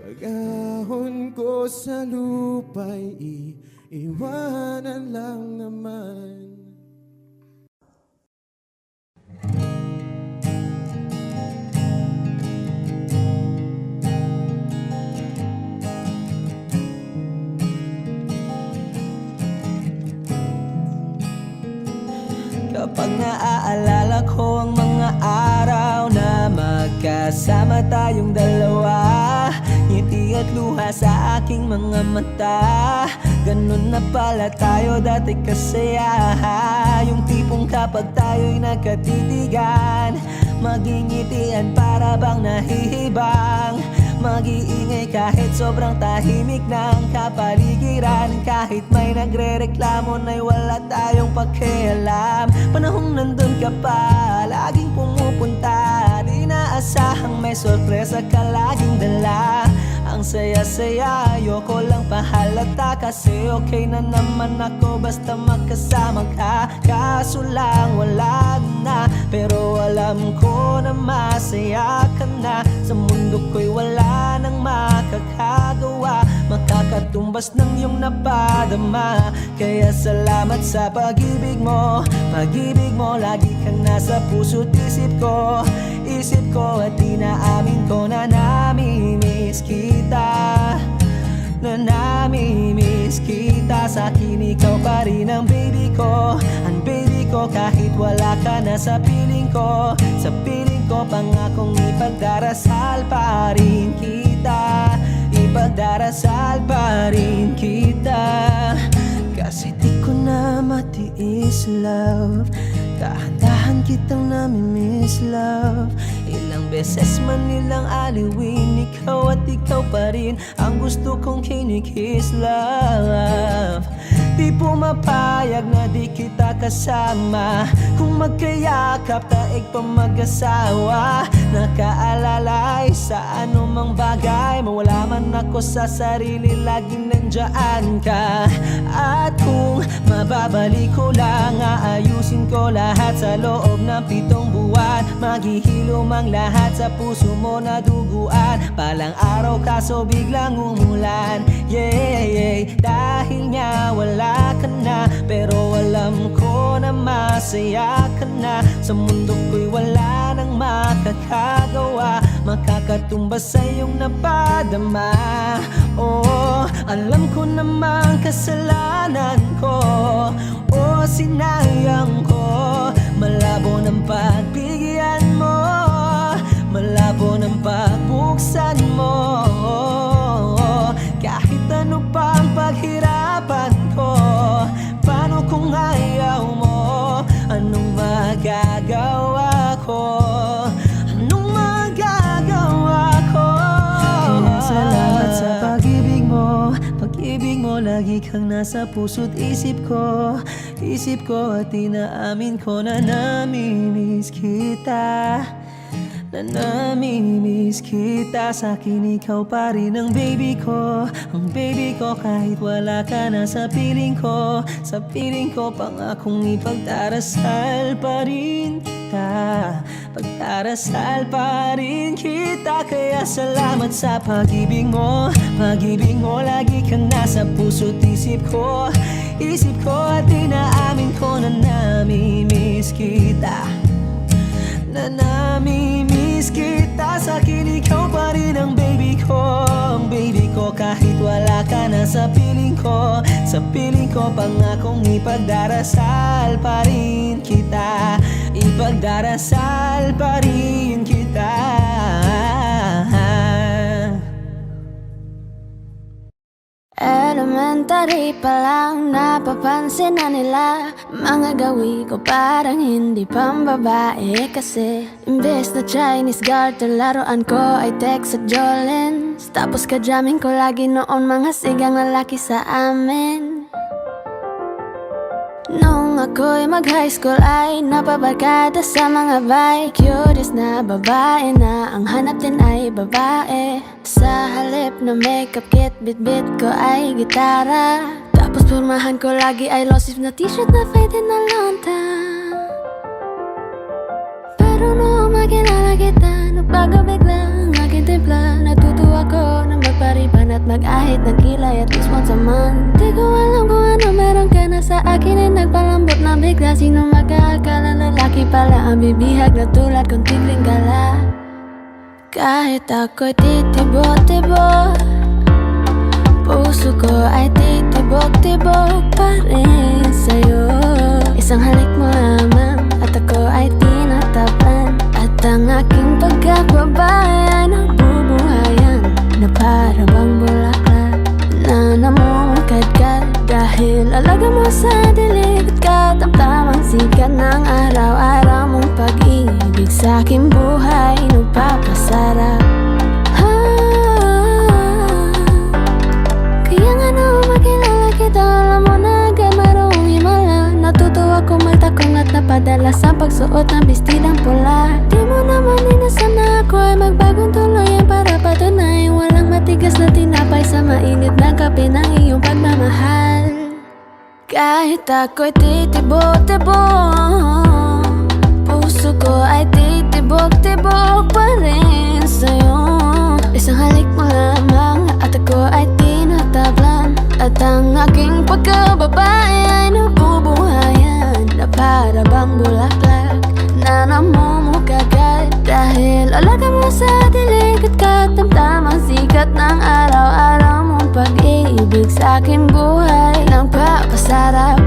pag-ahon ko sa lupa'y iiwanan lang naman. Kapag naaalala ko ang mga araw na magkasama tayong dalawa, ngiti at luha sa aking mga mata. Ganun na pala tayo dati kasaya, yung tipong kapag tayo'y nagkatitigan, magingitian para bang nahihibang. Mag-iingay kahit sobrang tahimik ng kapaligiran, kahit may nagre-reklamo na'y wala tayong pakialam. Panahong nandun ka pa, laging pumupunta, di naasahang may sorpresa ka laging dala. Ang saya-saya, ayoko lang pahalata, kasi okay na naman ako basta magkasama ka. Kaso lang wala na, pero alam ko na masaya ka na. Sa mundo ko'y wala nang makakagawa, makakatumbas ng iyong napadama. Kaya salamat sa pag-ibig mo, pag-ibig mo. Lagi kang nasa puso't isip ko, at inaamin ko na namimiss kita, na namimiss kita. Sa akin ikaw pa rin ang baby ko, ang baby ko. Kahit wala ka na sa piling ko, sa piling ko, pangakong ipagdarasal pa rin kita, ipagdarasal pa rin kita. Kasi di ko na matiis, love, dahan-dahan kitang namimiss, love. Ilang beses man nilang aliwin, ikaw at ikaw pa rin ang gusto kong kinikiss, love. Di pumapayag na di kita kasama. Kung magkayakap taig pa mag-asawa. Nakaalalay sa anumang bagay. Mawala man ako sa sarili, laging nandyan ka. At kung mababalik ko lang, aayusin ko lahat sa loob ng 7 buwan. Maghihilom ang lahat sa puso mo na duguan. Palang araw kaso biglang umulan. Yeah, dahil nga wala ka na, pero alam ko na masaya ka na. Sa mundo ko'y wala nang makakagawa, makakatumbas sa iyong napadama. Oh, alam ko namang kasalanan ko, oh, sinayang ko. Malabo ng pagbigyan mo, malabo ng pagbuksan mo. Kahit ano pang paghirapan ko, paano kung ayaw mo? Anong magagawa ko? Anong magagawa ko? Kaya salamat sa pag-ibig mo. Pag-ibig mo, lagi kang nasa puso't isip ko. Isip ko at inaamin ko na namimiss kita. Na namimiss kita. Sa'kin ikaw pa rin ang baby ko. Ang baby ko kahit wala ka na sa piling ko. Sa piling ko pangakong ipagdarasal pa rin kita. Pagdarasal pa rin kita. Kaya salamat sa pag-ibig mo. Pag-ibig mo, lagi kang nasa puso't isip ko. Isip ko at inaamin ko na namimiss kita. Na namimiss kita. Sa'kin ikaw pa rin ang baby ko. Ang baby ko kahit wala ka na sa piling ko. Sa piling ko pangakong ipagdarasal pa rin kita. Ipagdarasal pa rin kita. Elementary pa lang napapansin na nila. Mga gawi ko parang hindi pambabae. Kasi imbes na Chinese garter, laruan ko ay Tex at Jolens. Tapos ka-jamming ko lagi noon mga sigang lalaki sa amin. Nung ako'y mag-high school ay napabarkada sa mga bay. Curious na babae na ang hanap din ay babae. Sa halip na makeup kit, bit-bit ko ay gitara. Tapos pormahan ko lagi ay low sleeve na t-shirt na faded na lonta. Pero nung makilala kita, nagbago bigla ang aking timpla. Natutuwa ko na magpariban at mag-ahit ng kilay at least once a month. Di ko alam kung ano meron ka na sa akin ay nagpalambot na bigla. Sino mag-aakala lalaki pala ang bibihag na tulad kong tigling gala. Kahit ako'y titibok-tibok, puso ko ay titibok-tibok pa rin sa'yo. Isang halik mo lamang at ako ay tinatapan. At ang aking pagkakbabae ay nabubuhayan na para bang bulaklak na namumukadkad. Dahil alaga mo sa dilig at katamtamang sikat ng araw-araw mong pag-ibig sa'king buhay nagpapasarap. Kaya nga nung makilala kita, alam mo na agad marunong himala. Natutuwa ko magtakong at napadala sa pagsuot ng bestidang pula. Di mo naman inasan na ako ay magbagong tuluyan para patunayan walang matigas na tinapay sa mainit na kape ng iyong pagmamahal. Kahit ako'y titibok-tibok, puso ko ay titibok-tibok pa rin sa'yo. Isang halik mo lamang at ako ay tinatablan. At ang aking pagkababae ay nabubuhayan na para bang bulaklak na namumukagad. Dahil alaga mo sa dilig at katamtamang sikat ng araw-araw mong pag-ibig sa'king buhay nagpapasarap.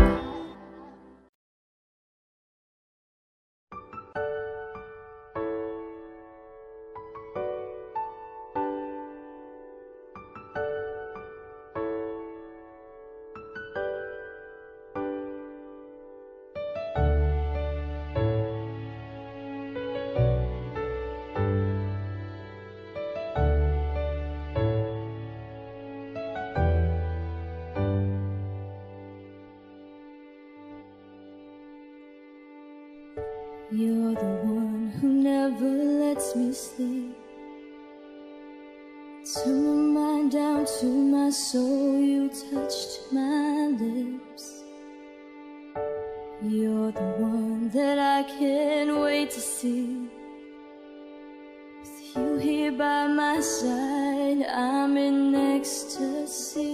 You're the one who never lets me sleep. Turn my mind down to my soul, you touched my lips. You're the one that I can't wait to see. With you here by my side, I'm in ecstasy.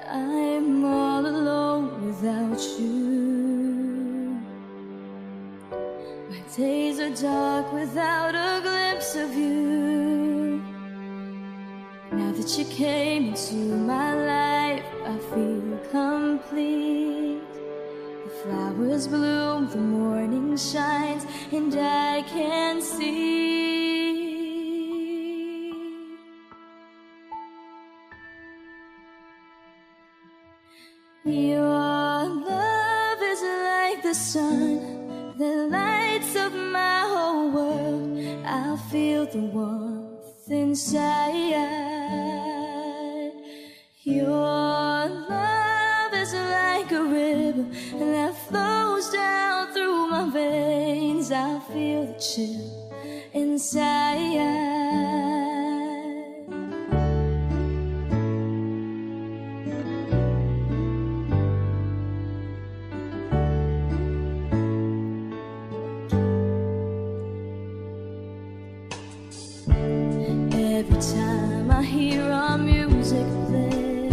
I'm all alone without you. My days are dark without a glimpse of you. Now that you came into my life, I feel complete. The flowers bloom, the morning shines, and I can see. Your love is like the sun that lights up my whole world. I feel the warmth inside. Your love is like a river that flows down through my veins. I feel the chill inside. Every time I hear our music play,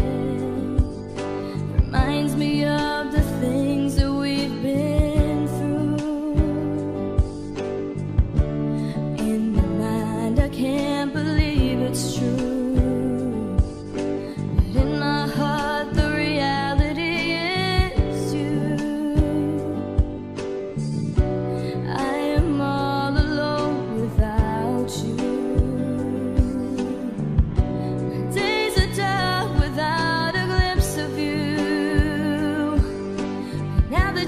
reminds me of the things that we've been through. In my mind, I can't believe it's true, but in my heart, the reality is you. I am all alone without you.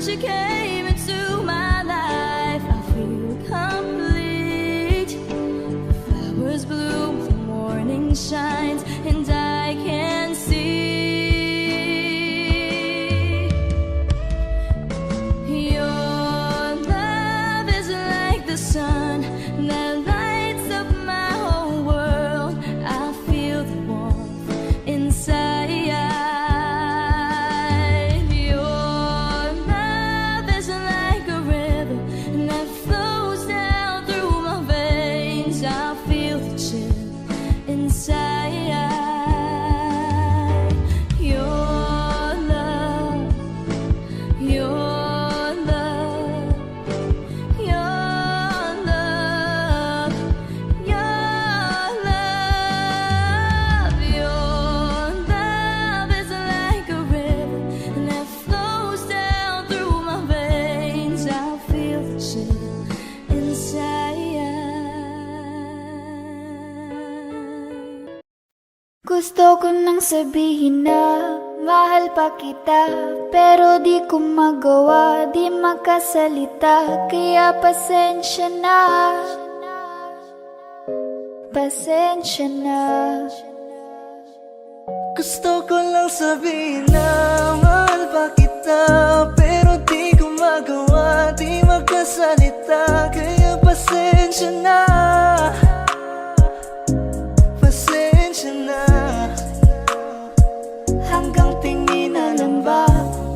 You came into my life, I feel complete. The flowers bloom, the morning shines, and I can see. Your love is like the sun that lights up my whole world. I feel the warmth inside. Gusto ko nang sabihin na mahal pa kita, pero di ko magawa, di makasalita. Kaya pasensya na, pasensya na. Gusto ko lang sabihin na mahal pa kita, pero di ko magawa, di makasalita. Kaya pasensya na, pasensya na. Hanggang tingin na lang ba,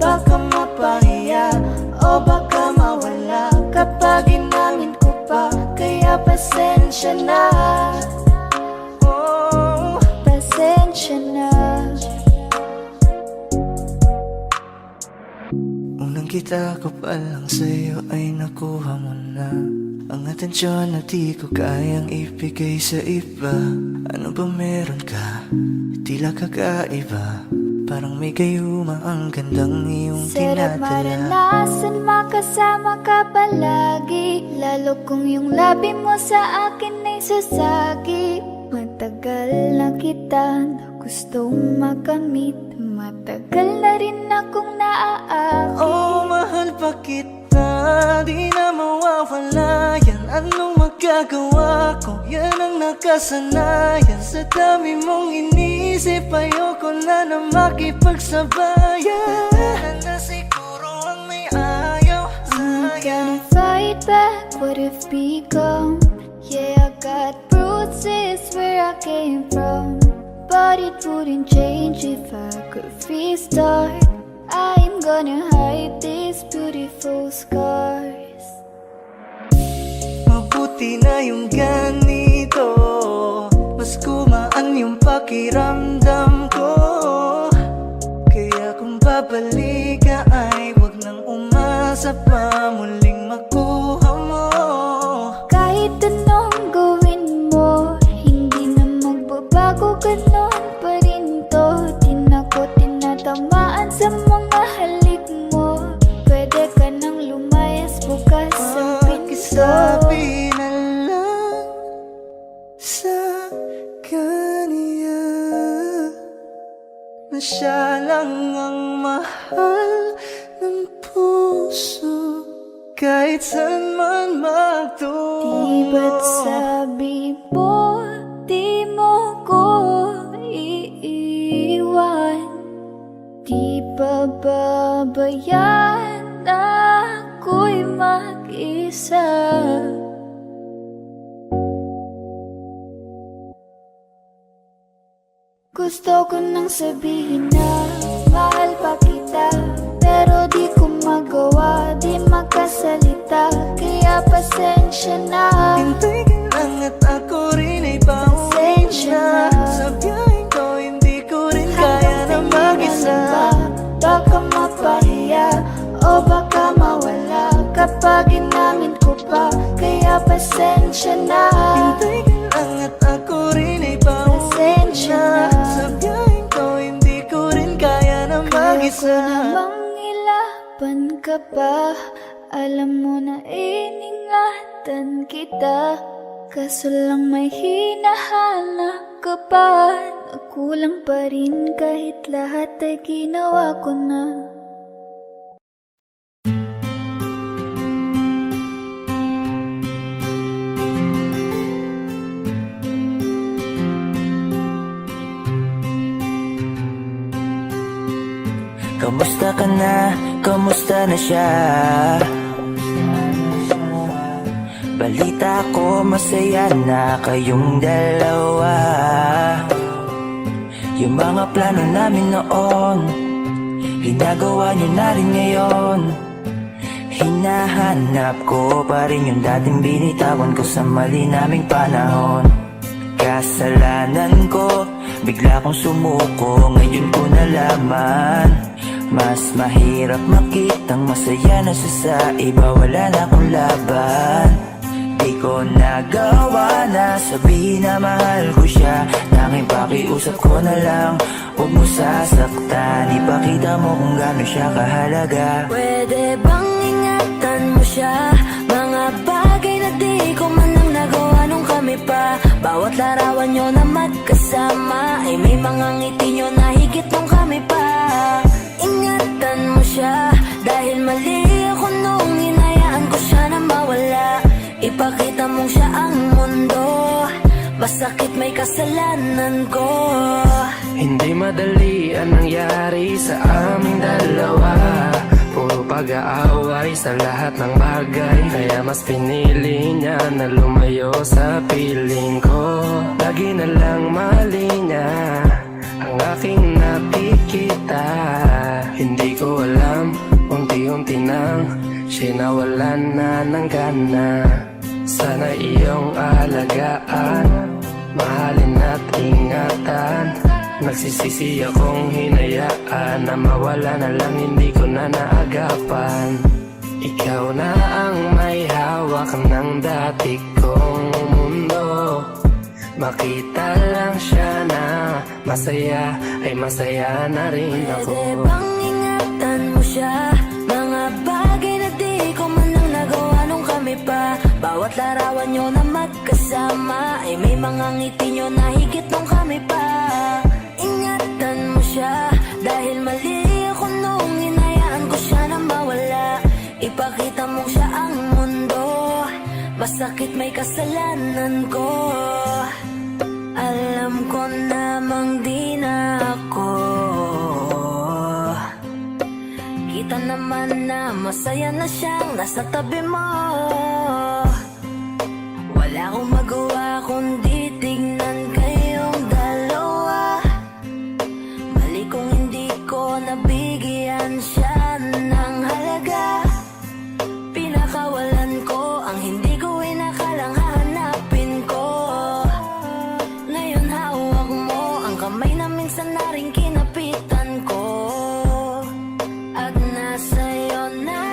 baka mapahiya o baka mawala kapag inangin ko pa. Kaya pasensya na, oh, Pasensya na. unang kita ko pa lang sa'yo ay nakuha mo na ang atensyon na di ko kayang ibigay sa iba. Ano ba meron ka? Tila kakaiba, parang may gayuma ang gandang iyong Sarap tinadala. maranasan, makasama ka palagi, lalo kung yung labi mo sa akin ay sasagi. Matagal na kita na gustong makamit, matagal na rin akong naaakit. Oh, mahal pa kita, di na mawawala yan. Anong magagawa ko? Yan ang nakasanayan. Sa dami mong inisip, ayoko na makipagsabayan. Na siguro ang may ayaw sa Can I fight back what if become? Yeah, I got bruises where I came from, but it wouldn't change if I could restart. I'm gonna hide these beautiful scars. Mabuti na yung ganito, mas gumaan yung pakiramdam ko. Kaya kung babalik ka ay wag nang umasa pa muling makuha mo. Kahit anong gawin mo, hindi na magbabago, ganon pa rin to. Di na ko tinatamaan sa mga halik mo. Pwede ka nang lumayas, bukas ang pinto. Pakisabi na lang sa kanya na siya lang ang mahal ng puso, kahit saan man magtungo. Di ba't sabi mo, di mo ko iiwan? Di ba babayaan na ako'y mag-isa? Gusto ko nang sabihin na mahal pa kita, pero di ko magawa, di makasalita. Kaya pasensya na. Hintay ka lang at ako rin ay pauwi na. Sa biyaheng ko hindi ko rin kaya na mag-isa. Baka mapahiya o baka mawala kapag inamin ko pa. Kaya pasensya na. Hintay ka lang at ako rin ay pauwi na. Sa biyaheng ko hindi ko rin kaya na mag-isa. Kaya ko namang ilaban ka pa. Alam mo na iningatan kita, kaso lang may hinahanap ka pa. Nagkulang pa rin kahit lahat ay ginawa ko na. Kamusta ka na? Kamusta na siya? Balita ko masaya na kayong dalawa. Yung mga plano namin noon, ginagawa nyo na rin ngayon. Hinahanap ko pa rin yung dating binitawan ko sa mali naming panahon. Kasalanan ko, bigla kong sumuko, ngayon ko nalaman. Mas mahirap makitang masaya na siya sa iba, wala na akong laban. Di ko nagawa na sabihin na mahal ko siya, tanging pakiusap ko na lang, huwag mo sasaktan. Ipakita mo kung gaano siya kahalaga. Pwede bang ingatan mo siya? Mga bagay na di ko man lang nagawa nung kami pa. Bawat larawan nyo na magkasama ay may mga ngiti nyo na higit nung kami pa. Ingatan mo siya, dahil mali ako nung hinayaan ko siya na mawala. Ipakita mong siya ang mundo, masakit may kasalanan ko. Hindi madali ang nangyari sa aming dalawa. Puro pag-aaway sa lahat ng bagay, kaya mas pinili niya na lumayo sa piling ko. Lagi na lang mali niya ang aking nakikita. Hindi ko alam, unti-unti nang siya nawalan na ng gana. Sana iyong alagaan, mahalin at ingatan. Nagsisisi akong hinayaan na mawala na lang, hindi ko na naagapan. Ikaw na ang may hawak ng dati kong mundo. Makita lang siya na masaya, ay masaya na rin ako. Pwede bang ingatan mo siya? Mga bagay na di ko man lang nagawa nung kami pa. Bawat larawan nyo na magkasama ay may mga ngiti nyo na higit nung kami pa. Ingatan mo siya, dahil mali ako nung hinayaan ko siya na mawala. Ipakita mo siya ang mundo, masakit may kasalanan ko. Alam ko namang di na ako kita naman naman na masaya na siyang nasa tabi mo. Wala akong magawa kundi tignan kayong dalawa. Mali kung hindi ko nabigyan siya ng halaga. Pinakawalan ko ang hindi ko inakalang hahanapin ko. Ngayon hawak mo ang kamay na minsan na rin kinapitan ko. At nasa'yo na.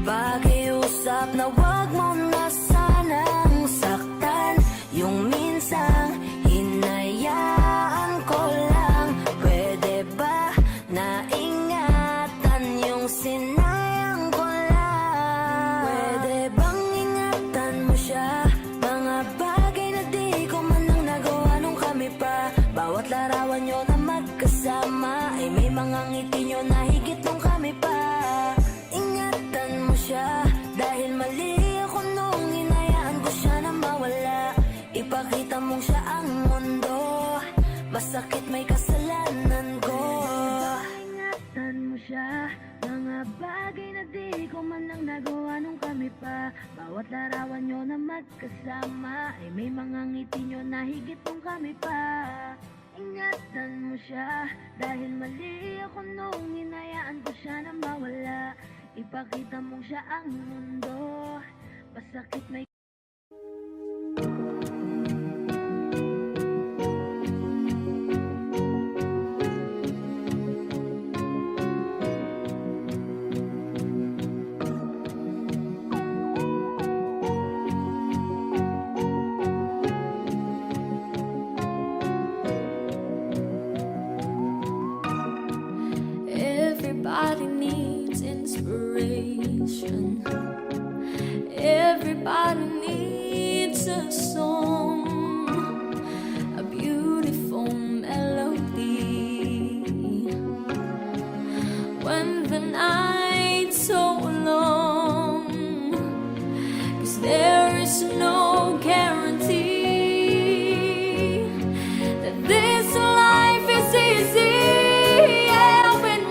Pakiusap na wag mo na sanang saktan. Yung minsang hinayaan ko lang. Pwede ba na ingatan yung sinayang ko lang? Pwede bang ingatan mo siya? Mga bagay na di ko man lang nagawa nung kami pa. Bawat larawan nyo na magkasama ay may mga ngiti nyo na higit nung kami pa. Ingatan mo siya dahil mali ako nung hinayaan ko siya na mawala. Ipakita mong siya ang mundo, masakit may kasalanan ko. Ingatan mo siya, mga bagay na di ko man lang nagawa nung kami pa. Bawat larawan nyo na magkasama ay may mga ngiti nyo na higit nung kami pa. Ingatan mo siya dahil mali ako nung hinayaan ko siya na mawala. Ipakita mong siya ang mundo, masakit may Everybody needs inspiration. Everybody needs a song, a beautiful melody. When the night's so long, 'cause there is no guarantee that this life is easy. When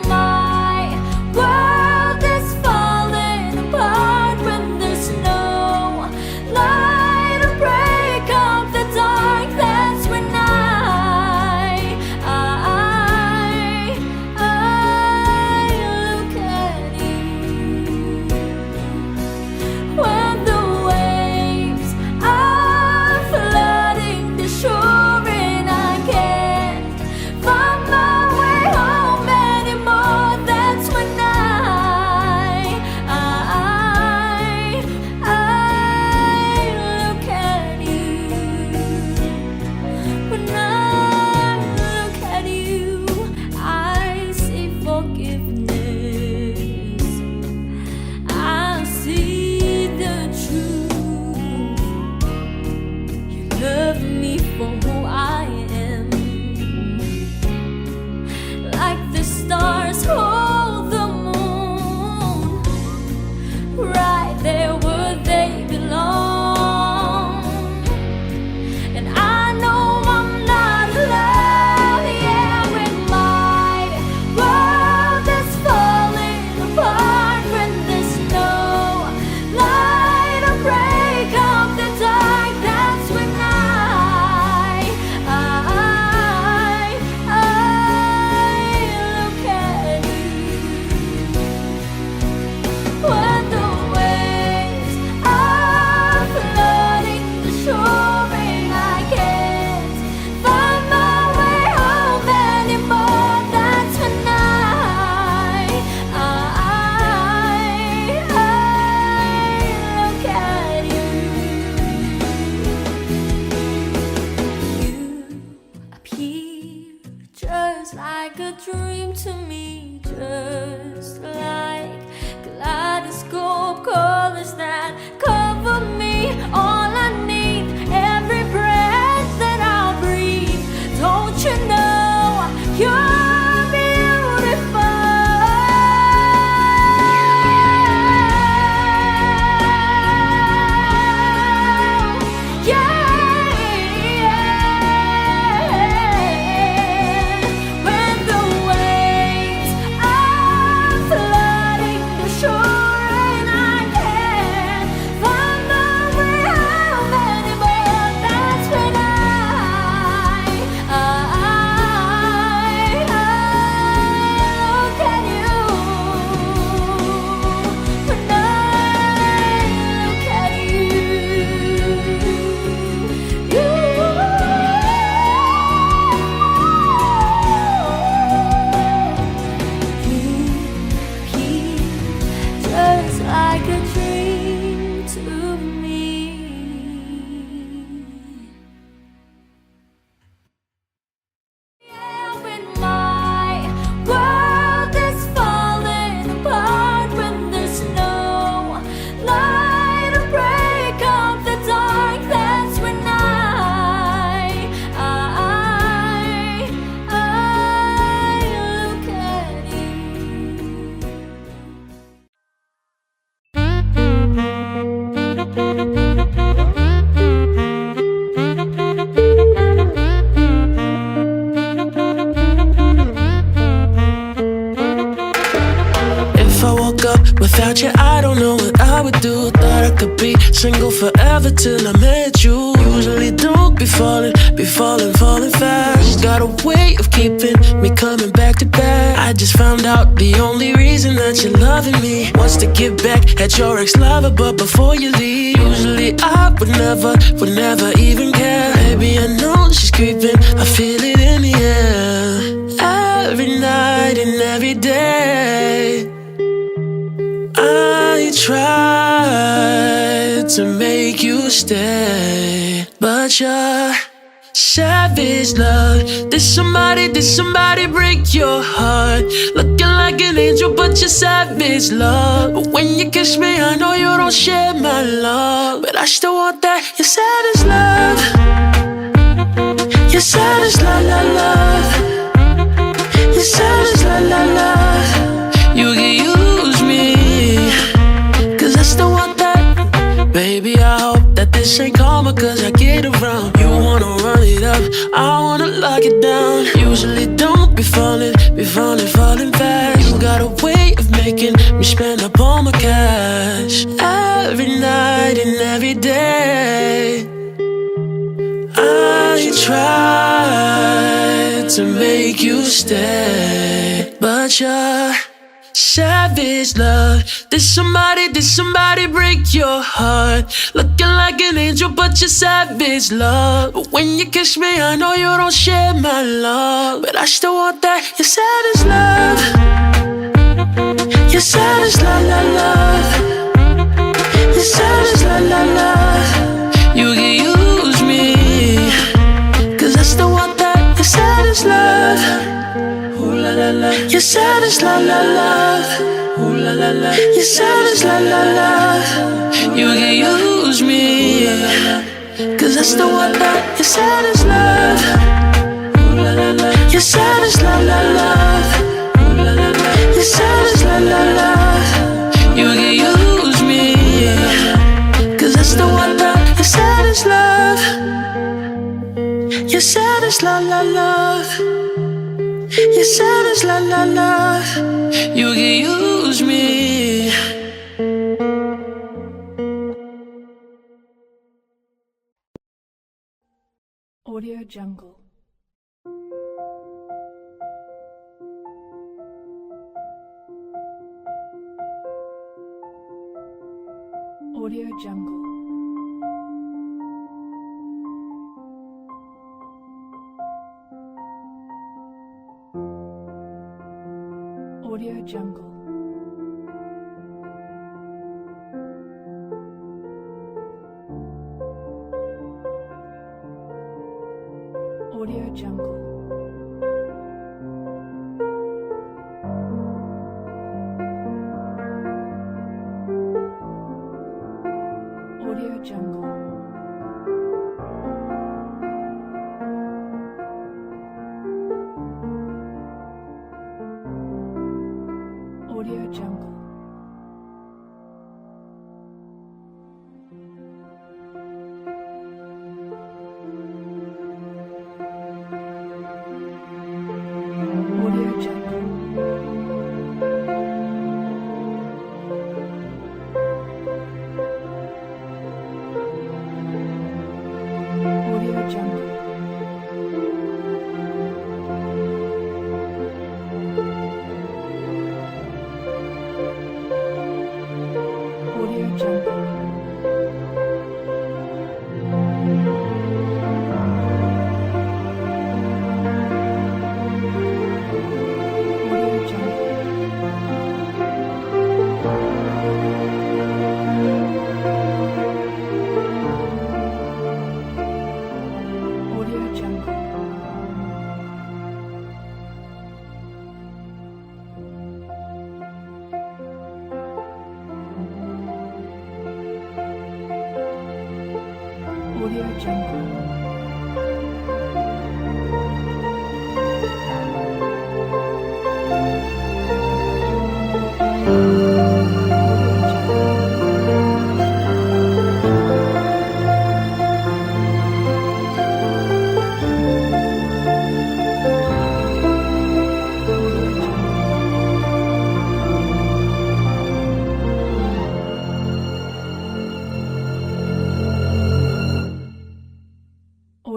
forever till I met you. Usually don't be falling fast. Got a way of keeping me coming back to back. I just found out the only reason that you're loving me was to get back at your ex-lover, but before you leave, usually I would never even care. Baby, I know she's creeping, I feel it in the air. Every night and every day I tried to make you stay, but you're savage, love. Did somebody break your heart? Looking like an angel, but you're savage, love. But when you kiss me, I know you don't share my love, but I still want that. You're savage, love. You're savage, la la love. You're savage, la la love. You can use me, 'cause I still want that. Baby, I hope that this ain't karma, 'cause I get around. You wanna run it up, I wanna lock it down. Usually don't be falling fast. You got a way of making me spend up all my cash. Every night and every day I tried to make you stay, but you're savage, love. Did somebody break your heart? Looking like an angel, but you're savage, love. But when you kiss me, I know you don't share my love, but I still want that. You're savage, love. You're savage, la la love. You're savage, la la love. You can use me, 'cause I still want that. You're savage, love. Ooh la la la. You're savage, la la love. Ooh la la la. You're savage, la la love. You can use me, 'cause I still want that. You're savage, love. Ooh la la la. You're savage, la la love. Ooh la la la. You're savage, la la love. You can use me, 'cause I still want that. You're savage, love. You're savage, la la love. You're savage, la la love. You can use me. Audio Jungle. Audio Jungle. Audio Jungle. Audio Jungle. Audio Jungle. Audio Jungle. Audio Jungle. Audio Jungle. Audio Jungle. Audio Jungle. Audio Jungle. Audio Jungle.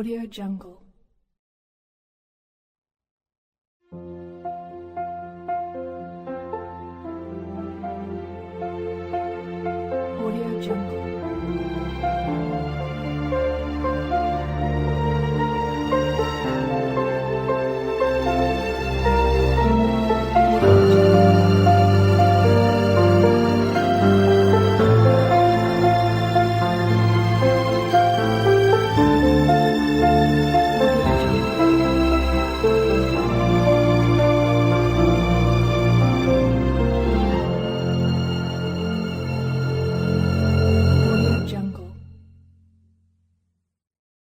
Audio Jungle.